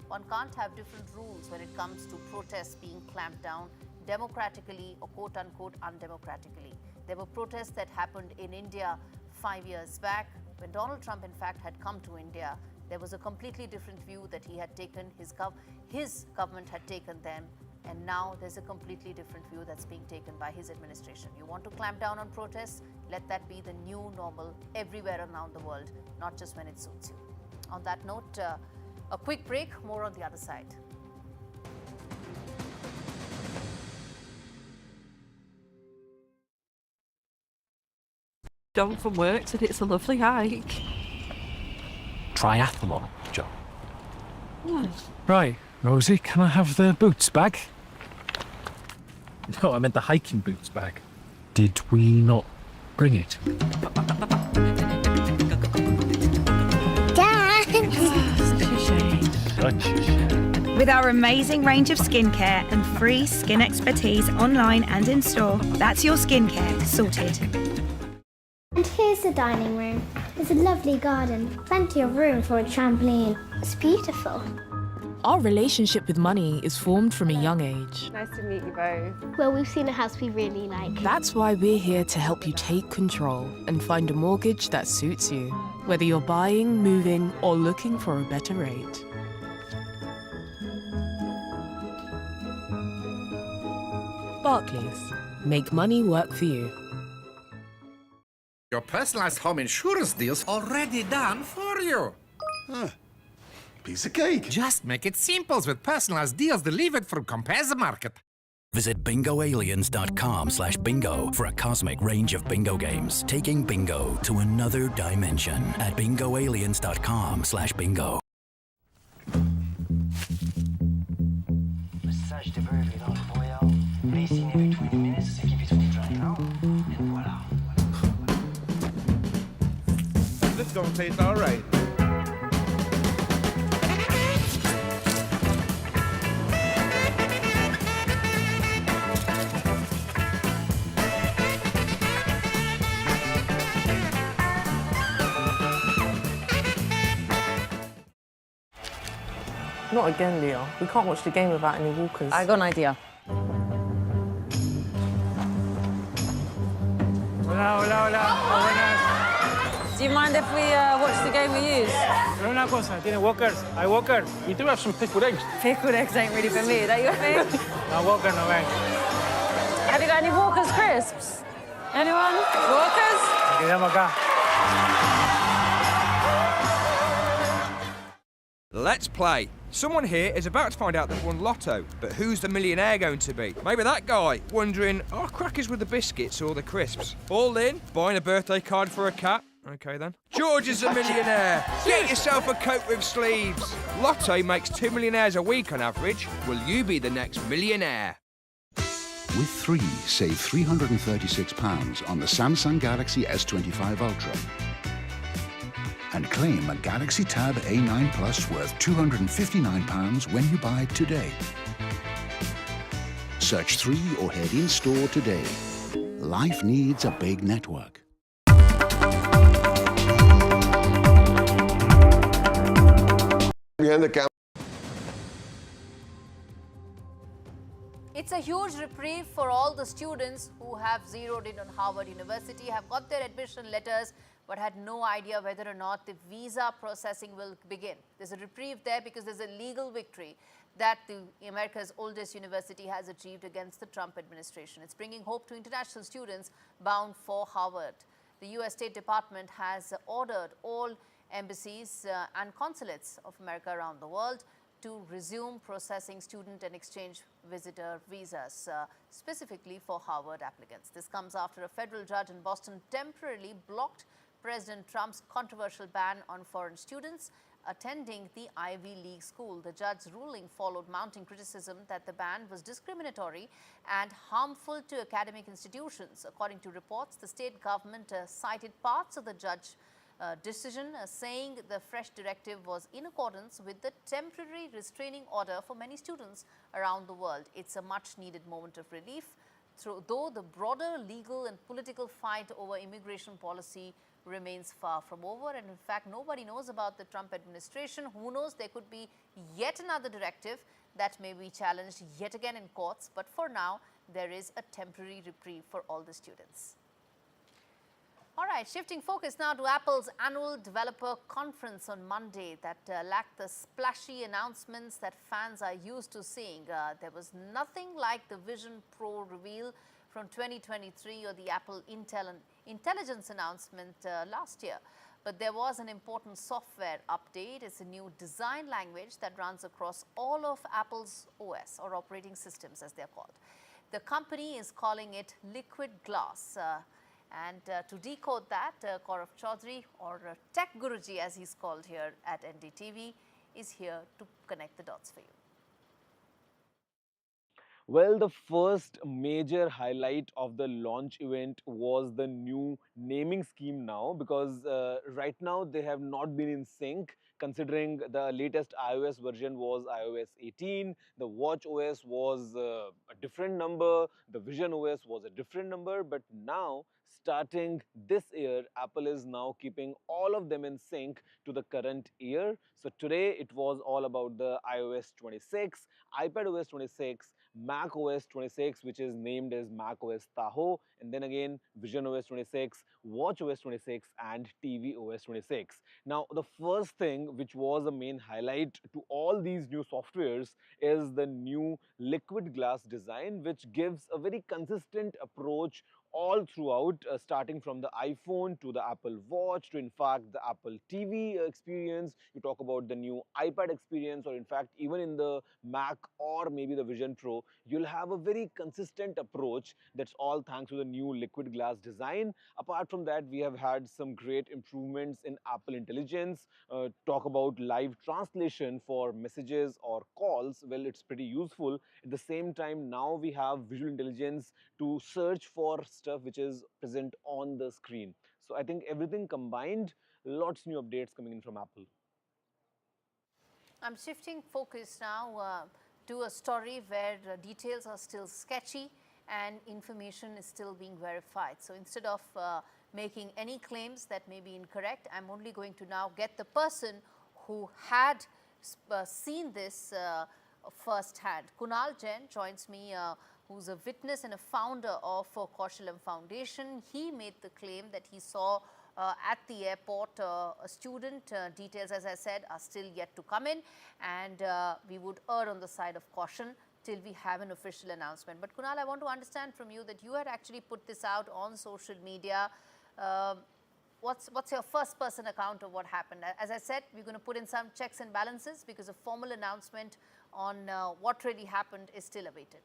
one can't have different rules when it comes to protests being clamped down democratically or quote-unquote undemocratically. There were protests that happened in India 5 years back. When Donald Trump, in fact, had come to India, there was a completely different view that he had taken, his government had taken them, and now there's a completely different view that's being taken by his administration. You want to clamp down on protests? Let that be the new normal everywhere around the world, not just when it suits you. On that note, a quick break, more on the other side. Done from work said it's a lovely hike. Triathlon, Joe. Right, Rosie, can I have the boots bag? No, I meant the hiking boots bag. Did we not bring it? With our amazing range of skincare and free skin expertise online and in store, that's your skincare sorted. And here's the dining room. There's a lovely garden, plenty of room for a trampoline. It's beautiful. Our relationship with money is formed from a young age. Nice to meet you both. Well, we've seen a house we really like. That's why we're here to help you take control and find a mortgage that suits you, whether you're buying, moving, or looking for a better rate. Barclays. Make money work for you. Your personalized home insurance deal's already done for you. Piece of cake. Just make it simple with personalized deals delivered from Compare the Market. Visit bingoaliens.com/bingo for a cosmic range of bingo games, taking bingo to another dimension at bingoaliens.com/bingo. Message delivery dans le voyage. Please in every 20 minutes, keep it from drying out. And voila. This gonna taste all right. Not again, Leah. We can't watch the game without any walkers. I got an idea. Hola, hola, hola. Buenas. Do you mind if we watch the game we use? Pero una cosa, ¿tiene walkers? ¿Hay walkers? We do have some pickled eggs. Pickled eggs ain't really for me. Is that your thing? No walker, no ven. Have you got any Walker's crisps? Anyone? Walkers? Quedamos acá. Let's play. Someone here is about to find out they've won Lotto, but who's the millionaire going to be? Maybe that guy, wondering, are crackers with the biscuits or the crisps? All in, buying a birthday card for a cat. Okay then. George is a millionaire. Get yourself a coat with sleeves. Lotto makes 2 millionaires a week on average. Will you be the next millionaire? With 3, save £336 on the Samsung Galaxy S25 Ultra. And claim a Galaxy Tab A9 Plus worth £259 when you buy today. Search 3 or head in-store today. Life needs a big network. Behind the camera. It's a huge reprieve for all the students who have zeroed in on Harvard University, have got their admission letters, but had no idea whether or not the visa processing will begin. There's a reprieve there because there's a legal victory that America's oldest university has achieved against the Trump administration. It's bringing hope to international students bound for Harvard. The U.S. State Department has ordered all embassies and consulates of America around the world to resume processing student and exchange visitor visas, specifically for Harvard applicants. This comes after a federal judge in Boston temporarily blocked President Trump's controversial ban on foreign students attending the Ivy League school. The judge's ruling followed mounting criticism that the ban was discriminatory and harmful to academic institutions. According to reports, the state government cited parts of the judge's decision saying the fresh directive was in accordance with the temporary restraining order for many students around the world. It's a much needed moment of relief, though the broader legal and political fight over immigration policy remains far from over. And in fact, nobody knows about the Trump administration. Who knows, there could be yet another directive that may be challenged yet again in courts. But for now, there is a temporary reprieve for all the students. All right, shifting focus now to Apple's annual developer conference on Monday that lacked the splashy announcements that fans are used to seeing. There was nothing like the Vision Pro reveal from 2023 or the Apple Intelligence announcement last year. But there was an important software update. It's a new design language that runs across all of Apple's OS, or operating systems as they're called. The company is calling it Liquid Glass. And to decode that, Gaurav Chaudhary, or Tech Guruji as he's called here at NDTV, is here to connect the dots for you. Well, the first major highlight of the launch event was the new naming scheme now, because right now they have not been in sync, considering the latest iOS version was iOS 18, the Watch OS was a different number, the Vision OS was a different number, but now starting this year, Apple is now keeping all of them in sync to the current year. So today it was all about the iOS 26, iPadOS 26, Mac OS 26, which is named as Mac OS Tahoe, and then again Vision OS 26, Watch OS 26, and TV OS 26. Now, the first thing which was a main highlight to all these new softwares is the new liquid glass design, which gives a very consistent approach all throughout, starting from the iPhone to the Apple Watch to in fact the Apple TV experience. You talk about the new iPad experience, or in fact even in the Mac or maybe the Vision Pro, you'll have a very consistent approach. That's all thanks to the new liquid glass design. Apart from that, we have had some great improvements in Apple Intelligence. Talk about live translation for messages or calls. Well, it's pretty useful. At the same time, now we have visual intelligence to search for stuff which is present on the screen. So I think everything combined, lots new updates coming in from Apple. I'm shifting focus now to a story where details are still sketchy and information is still being verified. So instead of making any claims that may be incorrect, I'm only going to now get the person who had seen this firsthand. Kunal Jain joins me, who's a witness and a founder of Kaushalam Foundation. He made the claim that he saw at the airport a student. Details, as I said, are still yet to come in, and we would err on the side of caution till we have an official announcement. But Kunal, I want to understand from you that you had actually put this out on social media. What's your first person account of what happened? As I said, we're going to put in some checks and balances because a formal announcement on what really happened is still awaited.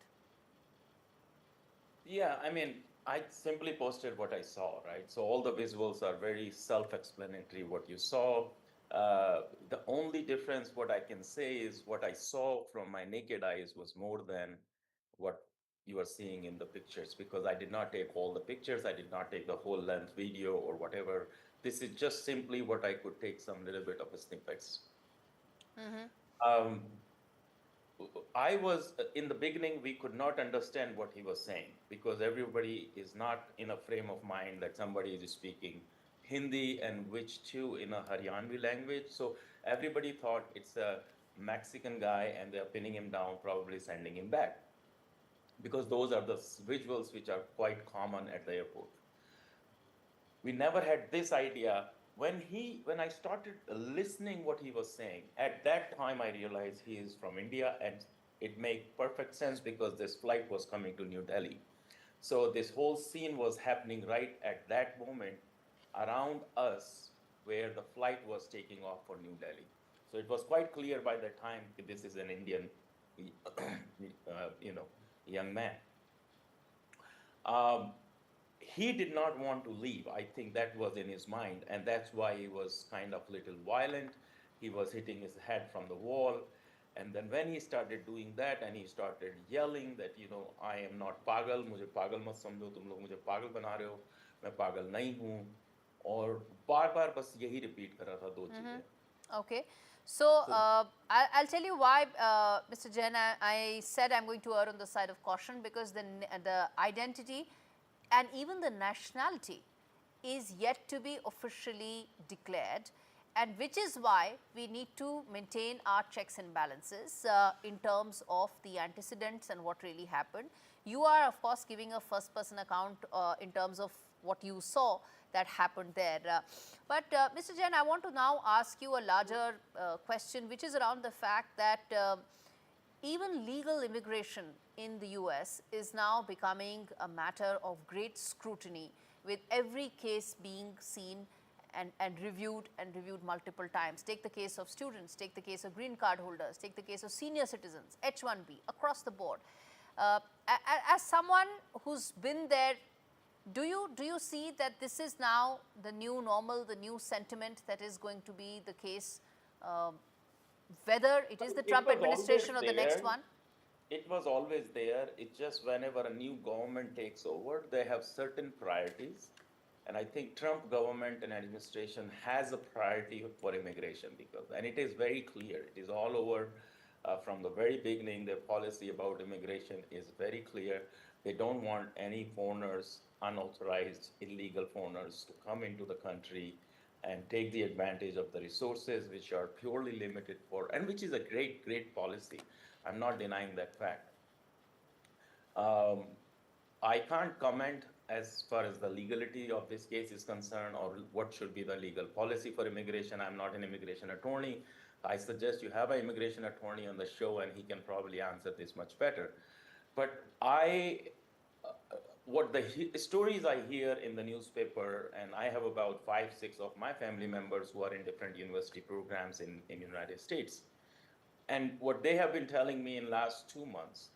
Yeah, I mean, I simply posted what I saw, right? So all the visuals are very self-explanatory what you saw. The only difference what I can say is what I saw from my naked eyes was more than what you are seeing in the pictures, because I did not take all the pictures. I did not take the whole length video or whatever. This is just simply what I could take some little bit of snippets. I was, in the beginning, we could not understand what he was saying because everybody is not in a frame of mind that somebody is speaking Hindi and which too in a Haryanvi language. So everybody thought it's a Mexican guy and they're pinning him down, probably sending him back, because those are the visuals which are quite common at the airport. We never had this idea. When I started listening what he was saying, at that time I realized he is from India, and it made perfect sense because this flight was coming to New Delhi. So this whole scene was happening right at that moment around us where the flight was taking off for New Delhi. So it was quite clear by that time that this is an Indian, young man. He did not want to leave. I think that was in his mind, and that's why he was kind of little violent. He was hitting his head from the wall. And then when he started doing that and he started yelling that, I am not pagal, mujhe pagal mat samjho, tum log mujhe pagal bana rahe ho, main pagal nahi hu. Aur baar bas yahi repeat kar raha tha do cheezein. Okay. So, I'll tell you why, Mr. Jain, I said I'm going to err on the side of caution, because the identity and even the nationality is yet to be officially declared, and which is why we need to maintain our checks and balances in terms of the antecedents and what really happened. You are, of course, giving a first-person account in terms of what you saw that happened there. But Mr. Jain, I want to now ask you a larger question, which is around the fact that even legal immigration in the US is now becoming a matter of great scrutiny, with every case being seen and reviewed multiple times. Take the case of students, take the case of green card holders, take the case of senior citizens, H-1B, across the board. As someone who's been there, do you see that this is now the new normal, the new sentiment that is going to be the case, whether it is the Trump administration or the next one? It was always there. It's just whenever a new government takes over, they have certain priorities. And I think Trump government and administration has a priority for immigration, and it is very clear. It is all over from the very beginning. Their policy about immigration is very clear. They don't want any foreigners, unauthorized, illegal foreigners, to come into the country and take the advantage of the resources which are purely limited for, and which is a great policy. I'm not denying that fact. I can't comment as far as the legality of this case is concerned or what should be the legal policy for immigration. I'm not an immigration attorney. I suggest you have an immigration attorney on the show and he can probably answer this much better. But what the stories I hear in the newspaper, and I have about 5-6 of my family members who are in different university programs in the United States. And what they have been telling me in last 2 months,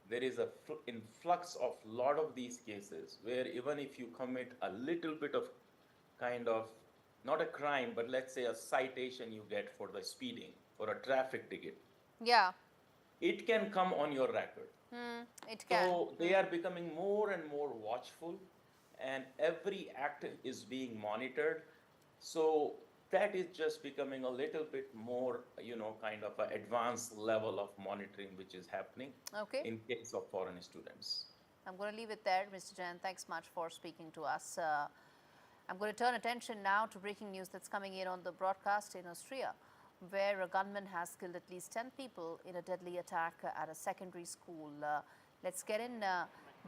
there is a influx of a lot of these cases where even if you commit a little bit of kind of, not a crime, but let's say a citation you get for the speeding or a traffic ticket. Yeah. It can come on your record. It can. So they are becoming more and more watchful and every act is being monitored. So that is just becoming a little bit more, kind of an advanced level of monitoring which is happening in case of foreign students. I'm going to leave it there, Mr. Jain. Thanks much for speaking to us. I'm going to turn attention now to breaking news that's coming in on the broadcast in Austria, where a gunman has killed at least 10 people in a deadly attack at a secondary school. Let's get in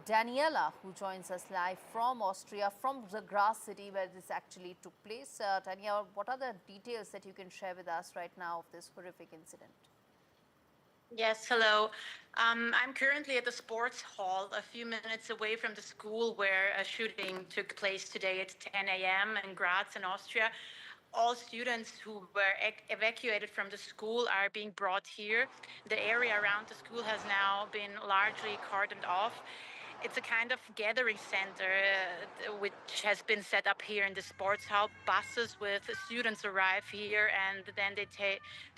Daniela, who joins us live from Austria, from the grass city where this actually took place. Daniela, what are the details that you can share with us right now of this horrific incident? Yes, hello. I'm currently at the sports hall a few minutes away from the school where a shooting took place today at 10 a.m. in Graz in Austria. All students who were evacuated from the school are being brought here. The area around the school has now been largely cordoned off. It's a kind of gathering center which has been set up here in the sports hall. Buses with students arrive here and then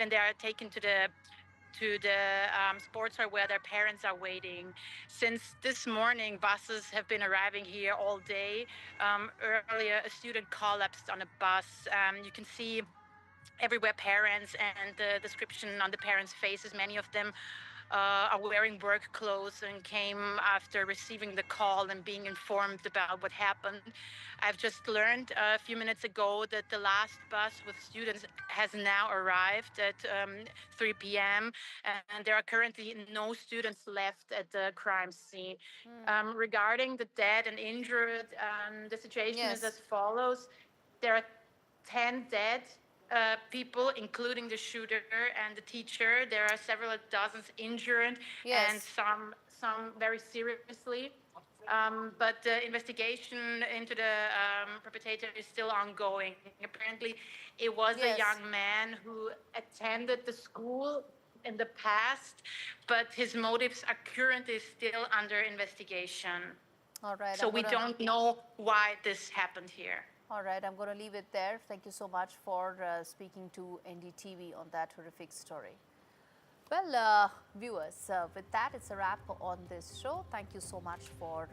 they are taken to the sports hall where their parents are waiting. Since this morning, buses have been arriving here all day. Earlier, a student collapsed on a bus. You can see everywhere parents and the description on the parents' faces. Many of them are wearing work clothes and came after receiving the call and being informed about what happened. I've just learned a few minutes ago that the last bus with students has now arrived at 3 p.m. and there are currently no students left at the crime scene. Regarding the dead and injured, the situation is as follows. There are 10 dead people, including the shooter and the teacher. There are several dozens injured and some very seriously. But the investigation into the perpetrator is still ongoing. Apparently, it was a young man who attended the school in the past, but his motives are currently still under investigation. All right. So we don't know why this happened here. All right, I'm going to leave it there. Thank you so much for speaking to NDTV on that horrific story. Well, viewers, with that, it's a wrap on this show. Thank you so much for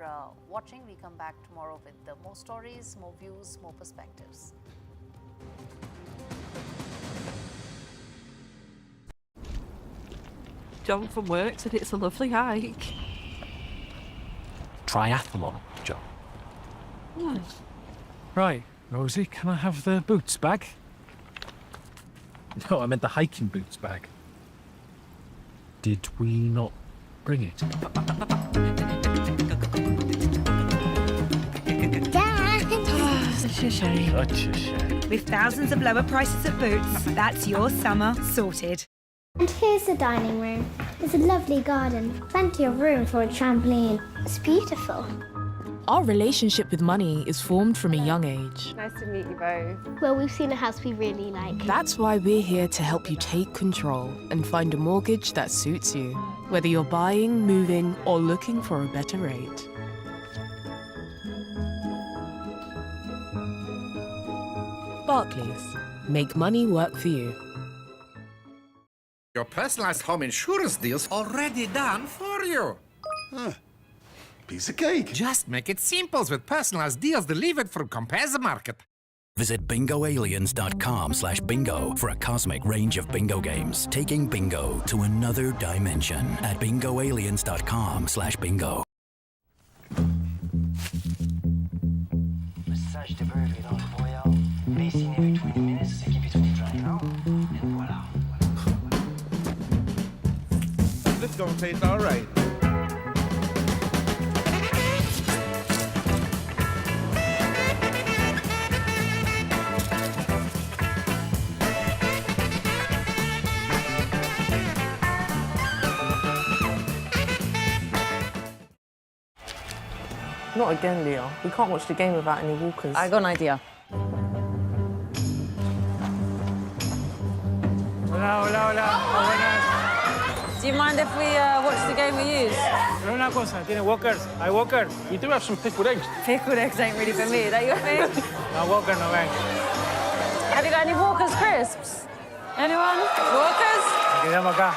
watching. We come back tomorrow with more stories, more views, more perspectives. John from work said it's a lovely hike. Triathlon, John. Right, Rosie, can I have the boots bag? No, I meant the hiking boots bag. Did we not bring it? Such a shame. Such a shame. With thousands of lower prices of boots, that's your summer sorted. And here's the dining room. There's a lovely garden, plenty of room for a trampoline. It's beautiful. Our relationship with money is formed from a young age. Nice to meet you both. Well, we've seen a house we really like. That's why we're here to help you take control and find a mortgage that suits you, whether you're buying, moving, or looking for a better rate. Barclays. Make money work for you. Your personalized home insurance deal's already done for you. Piece of cake. Just make it simple with personalized deals delivered from Compare the Market. Visit bingoaliens.com/bingo for a cosmic range of bingo games, taking bingo to another dimension at bingoaliens.com/bingo. Message débriefé dans le brouillard. Dessiné avec Dwivedi minutes, s'équiper tout le journal. Et voilà. This gonna taste all right. Not again, Leah. We can't watch the game without any walkers. I got an idea. Hola, hola, hola. Buenas. Do you mind if we watch the game we use? Pero una cosa, tiene walkers. Hay walkers. We do have some pickled eggs. Pickled eggs ain't really for me. Is that your thing? No walker, no ven. Have you got any Walker's crisps? Anyone? Walker's? Quedamos acá.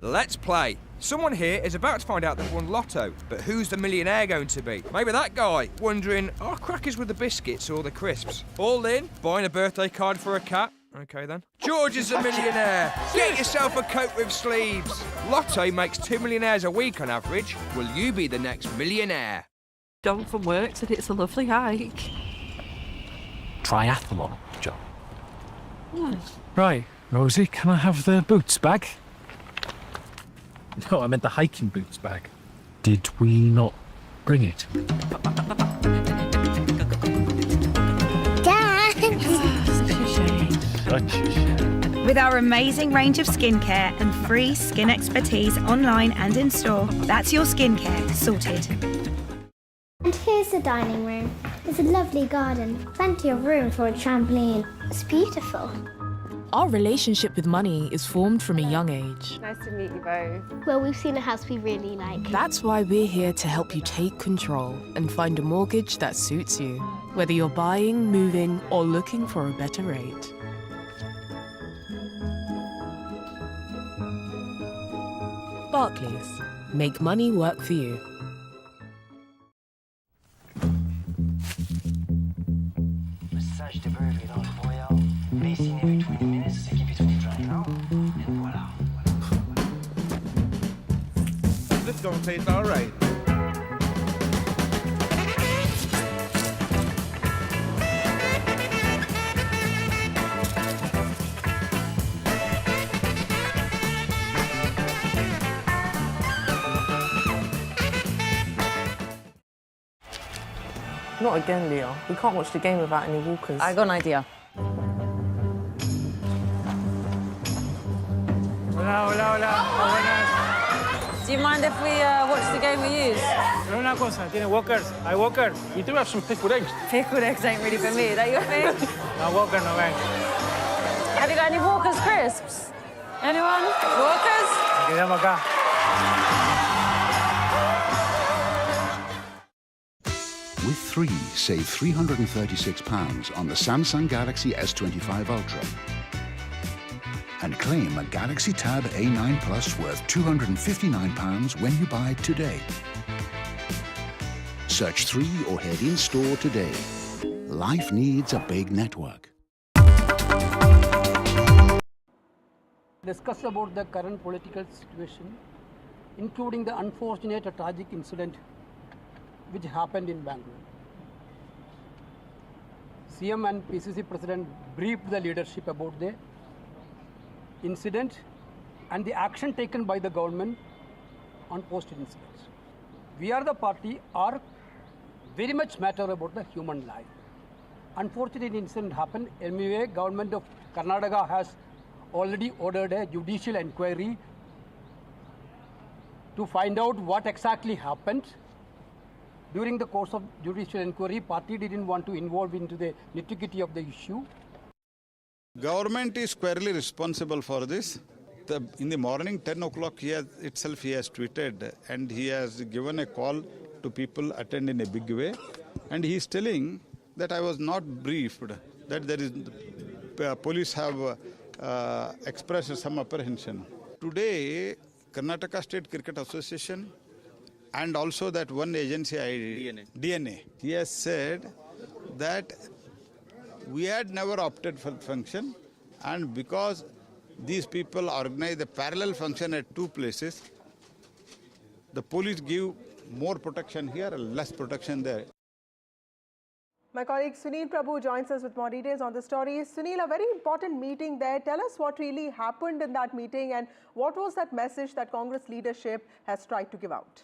Let's play. Someone here is about to find out they've won Lotto, but who's the millionaire going to be? Maybe that guy, wondering, are crackers with the biscuits or the crisps? All in, buying a birthday card for a cat? Okay then. George is a millionaire. Get yourself a coat with sleeves. Lotto makes 2 millionaires a week on average. Will you be the next millionaire? Done from work said it's a lovely hike. Triathlon, John. Right, Rosie, can I have the boots bag? No, I meant the hiking boots bag. Did we not bring it? With our amazing range of skincare and free skin expertise online and in store, that's your skincare sorted. And here's the dining room. There's a lovely garden, plenty of room for a trampoline. It's beautiful. Our relationship with money is formed from a young age. Nice to meet you both. Well, we've seen a house we really like. That's why we're here to help you take control and find a mortgage that suits you, whether you're buying, moving, or looking for a better rate. Barclays. Make money work for you. Message delivery dans le brouillard. Listen every 20 minutes, keep it from drying out, and voila. This gonna taste all right. Not again, Leah. We can't watch the game without any walkers. I got an idea. Hola, hola, hola. Buenas. Do you mind if we watch the game we use? Pero una cosa, tiene walkers. Hay walkers. We do have some pickled eggs. Pickled eggs ain't really for me. Is that your thing? No walker, no ven. Have you got any Walker's crisps? Anyone? Walker's? Quedamos acá. With 3, save £336 on the Samsung Galaxy S25 Ultra. And claim a Galaxy Tab A9 Plus worth £259 when you buy today. Search 3 or head in-store today. Life needs a big network. Discuss about the current political situation, including the unfortunate tragic incident which happened in Bangalore. CM and PCC President briefed the leadership about the incident and the action taken by the government on post-incidents. We are the party are very much matter about the human life. Unfortunate incident happened. Anyway, government of Karnataka has already ordered a judicial inquiry to find out what exactly happened. During the course of judicial inquiry, party didn't want to involve into the nitty-gritty of the issue. Government is squarely responsible for this. In the morning, 10 o'clock, he has tweeted and he has given a call to people attend in a big way. And he is telling that I was not briefed, that there is police have expressed some apprehension. Today, Karnataka State Cricket Association and also that one agency, DNA, he has said that we had never opted for function, and because these people organize a parallel function at 2 places, the police give more protection here and less protection there. My colleague Sunil Prabhu joins us with more details on the story. Sunil, a very important meeting there. Tell us what really happened in that meeting and what was that message that Congress leadership has tried to give out?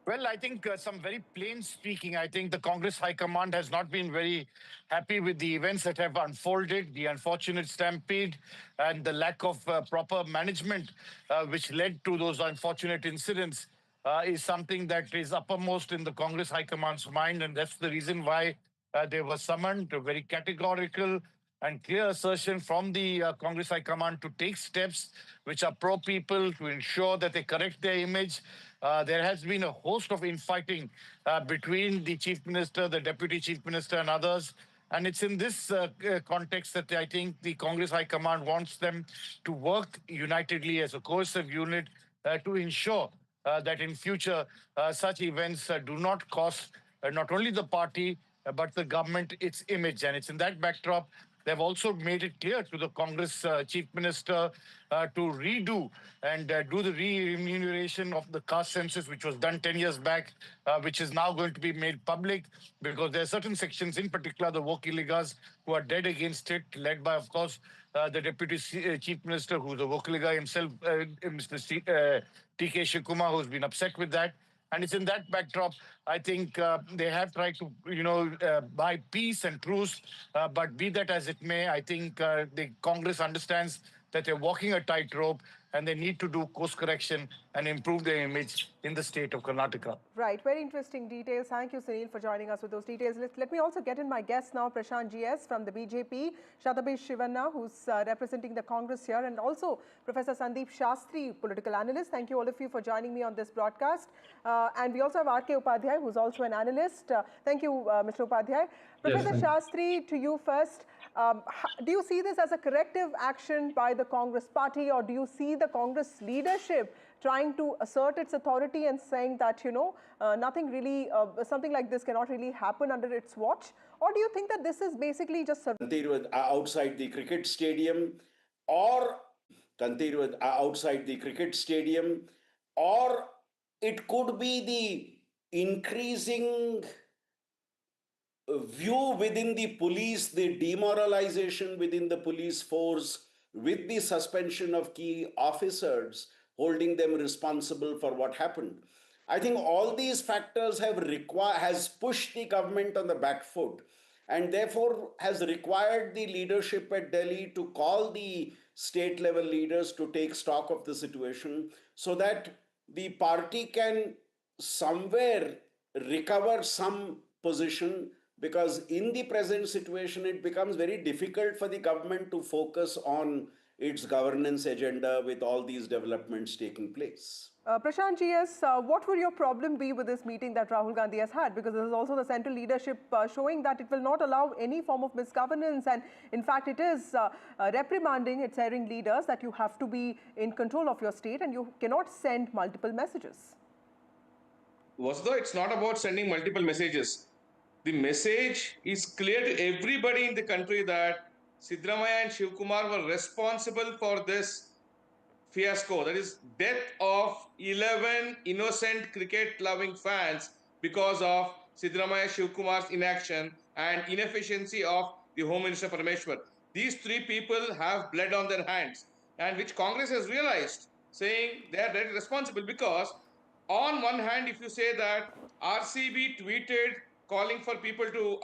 Well, I think some very plain speaking, I think the Congress High Command has not been very happy with the events that have unfolded, the unfortunate stampede and the lack of proper management which led to those unfortunate incidents is something that is uppermost in the Congress High Command's mind. And that's the reason why they were summoned to very categorical and clear assertion from the Congress High Command to take steps which are pro-people to ensure that they correct their image. There has been a host of infighting between the Chief Minister, the Deputy Chief Minister and others. And it's in this context that I think the Congress High Command wants them to work unitedly as a cohesive unit to ensure that in future such events do not cost not only the party but the government its image. And it's in that backdrop they've also made it clear to the Congress Chief Minister to redo and do the re-enumeration of the caste census, which was done 10 years back, which is now going to be made public because there are certain sections, in particular the Vokiligas, who are dead against it, led by, of course, the Deputy Chief Minister, who's a Vokiliga himself, Mr. T.K. Shikumar, who's been upset with that. And it's in that backdrop, I think they have tried to, buy peace and truce. But be that as it may, I think the Congress understands that they're walking a tightrope and they need to do course correction and improve their image in the state of Karnataka. Right, very interesting details. Thank you, Sunil, for joining us with those details. Let me also get in my guest now, Prashant GS from the BJP, Shatabish Shivanna, who's representing the Congress here, and also Professor Sandeep Shastri, political analyst. Thank you all of you for joining me on this broadcast. And we also have R.K. Upadhyay, who's also an analyst. Thank you, Mr. Upadhyay. Professor Shastri, to you first. Do you see this as a corrective action by the Congress party, or do you see the Congress leadership trying to assert its authority and saying that, nothing really, something like this cannot really happen under its watch? Or do you think that this is basically just outside the cricket stadium, or outside the cricket stadium, or it could be the increasing view within the police, the demoralization within the police force with the suspension of key officers, holding them responsible for what happened. I think all these factors has pushed the government on the back foot, and therefore has required the leadership at Delhi to call the state level leaders to take stock of the situation so that the party can somewhere recover some position, because in the present situation it becomes very difficult for the government to focus on its governance agenda with all these developments taking place. Prashant GS, what would your problem be with this meeting that Rahul Gandhi has had? Because this is also the central leadership showing that it will not allow any form of misgovernance, and in fact it is reprimanding its erring leaders that you have to be in control of your state and you cannot send multiple messages. Vasudha, it's not about sending multiple messages. The message is clear to everybody in the country that Siddaramaiah and Shivkumar were responsible for this fiasco, that is death of 11 innocent cricket-loving fans because of Siddaramaiah Shivkumar's inaction and inefficiency of the Home Minister Parameshwar. These three people have blood on their hands, and which Congress has realized, saying they are very responsible, because on one hand, if you say that RCB tweeted calling for people to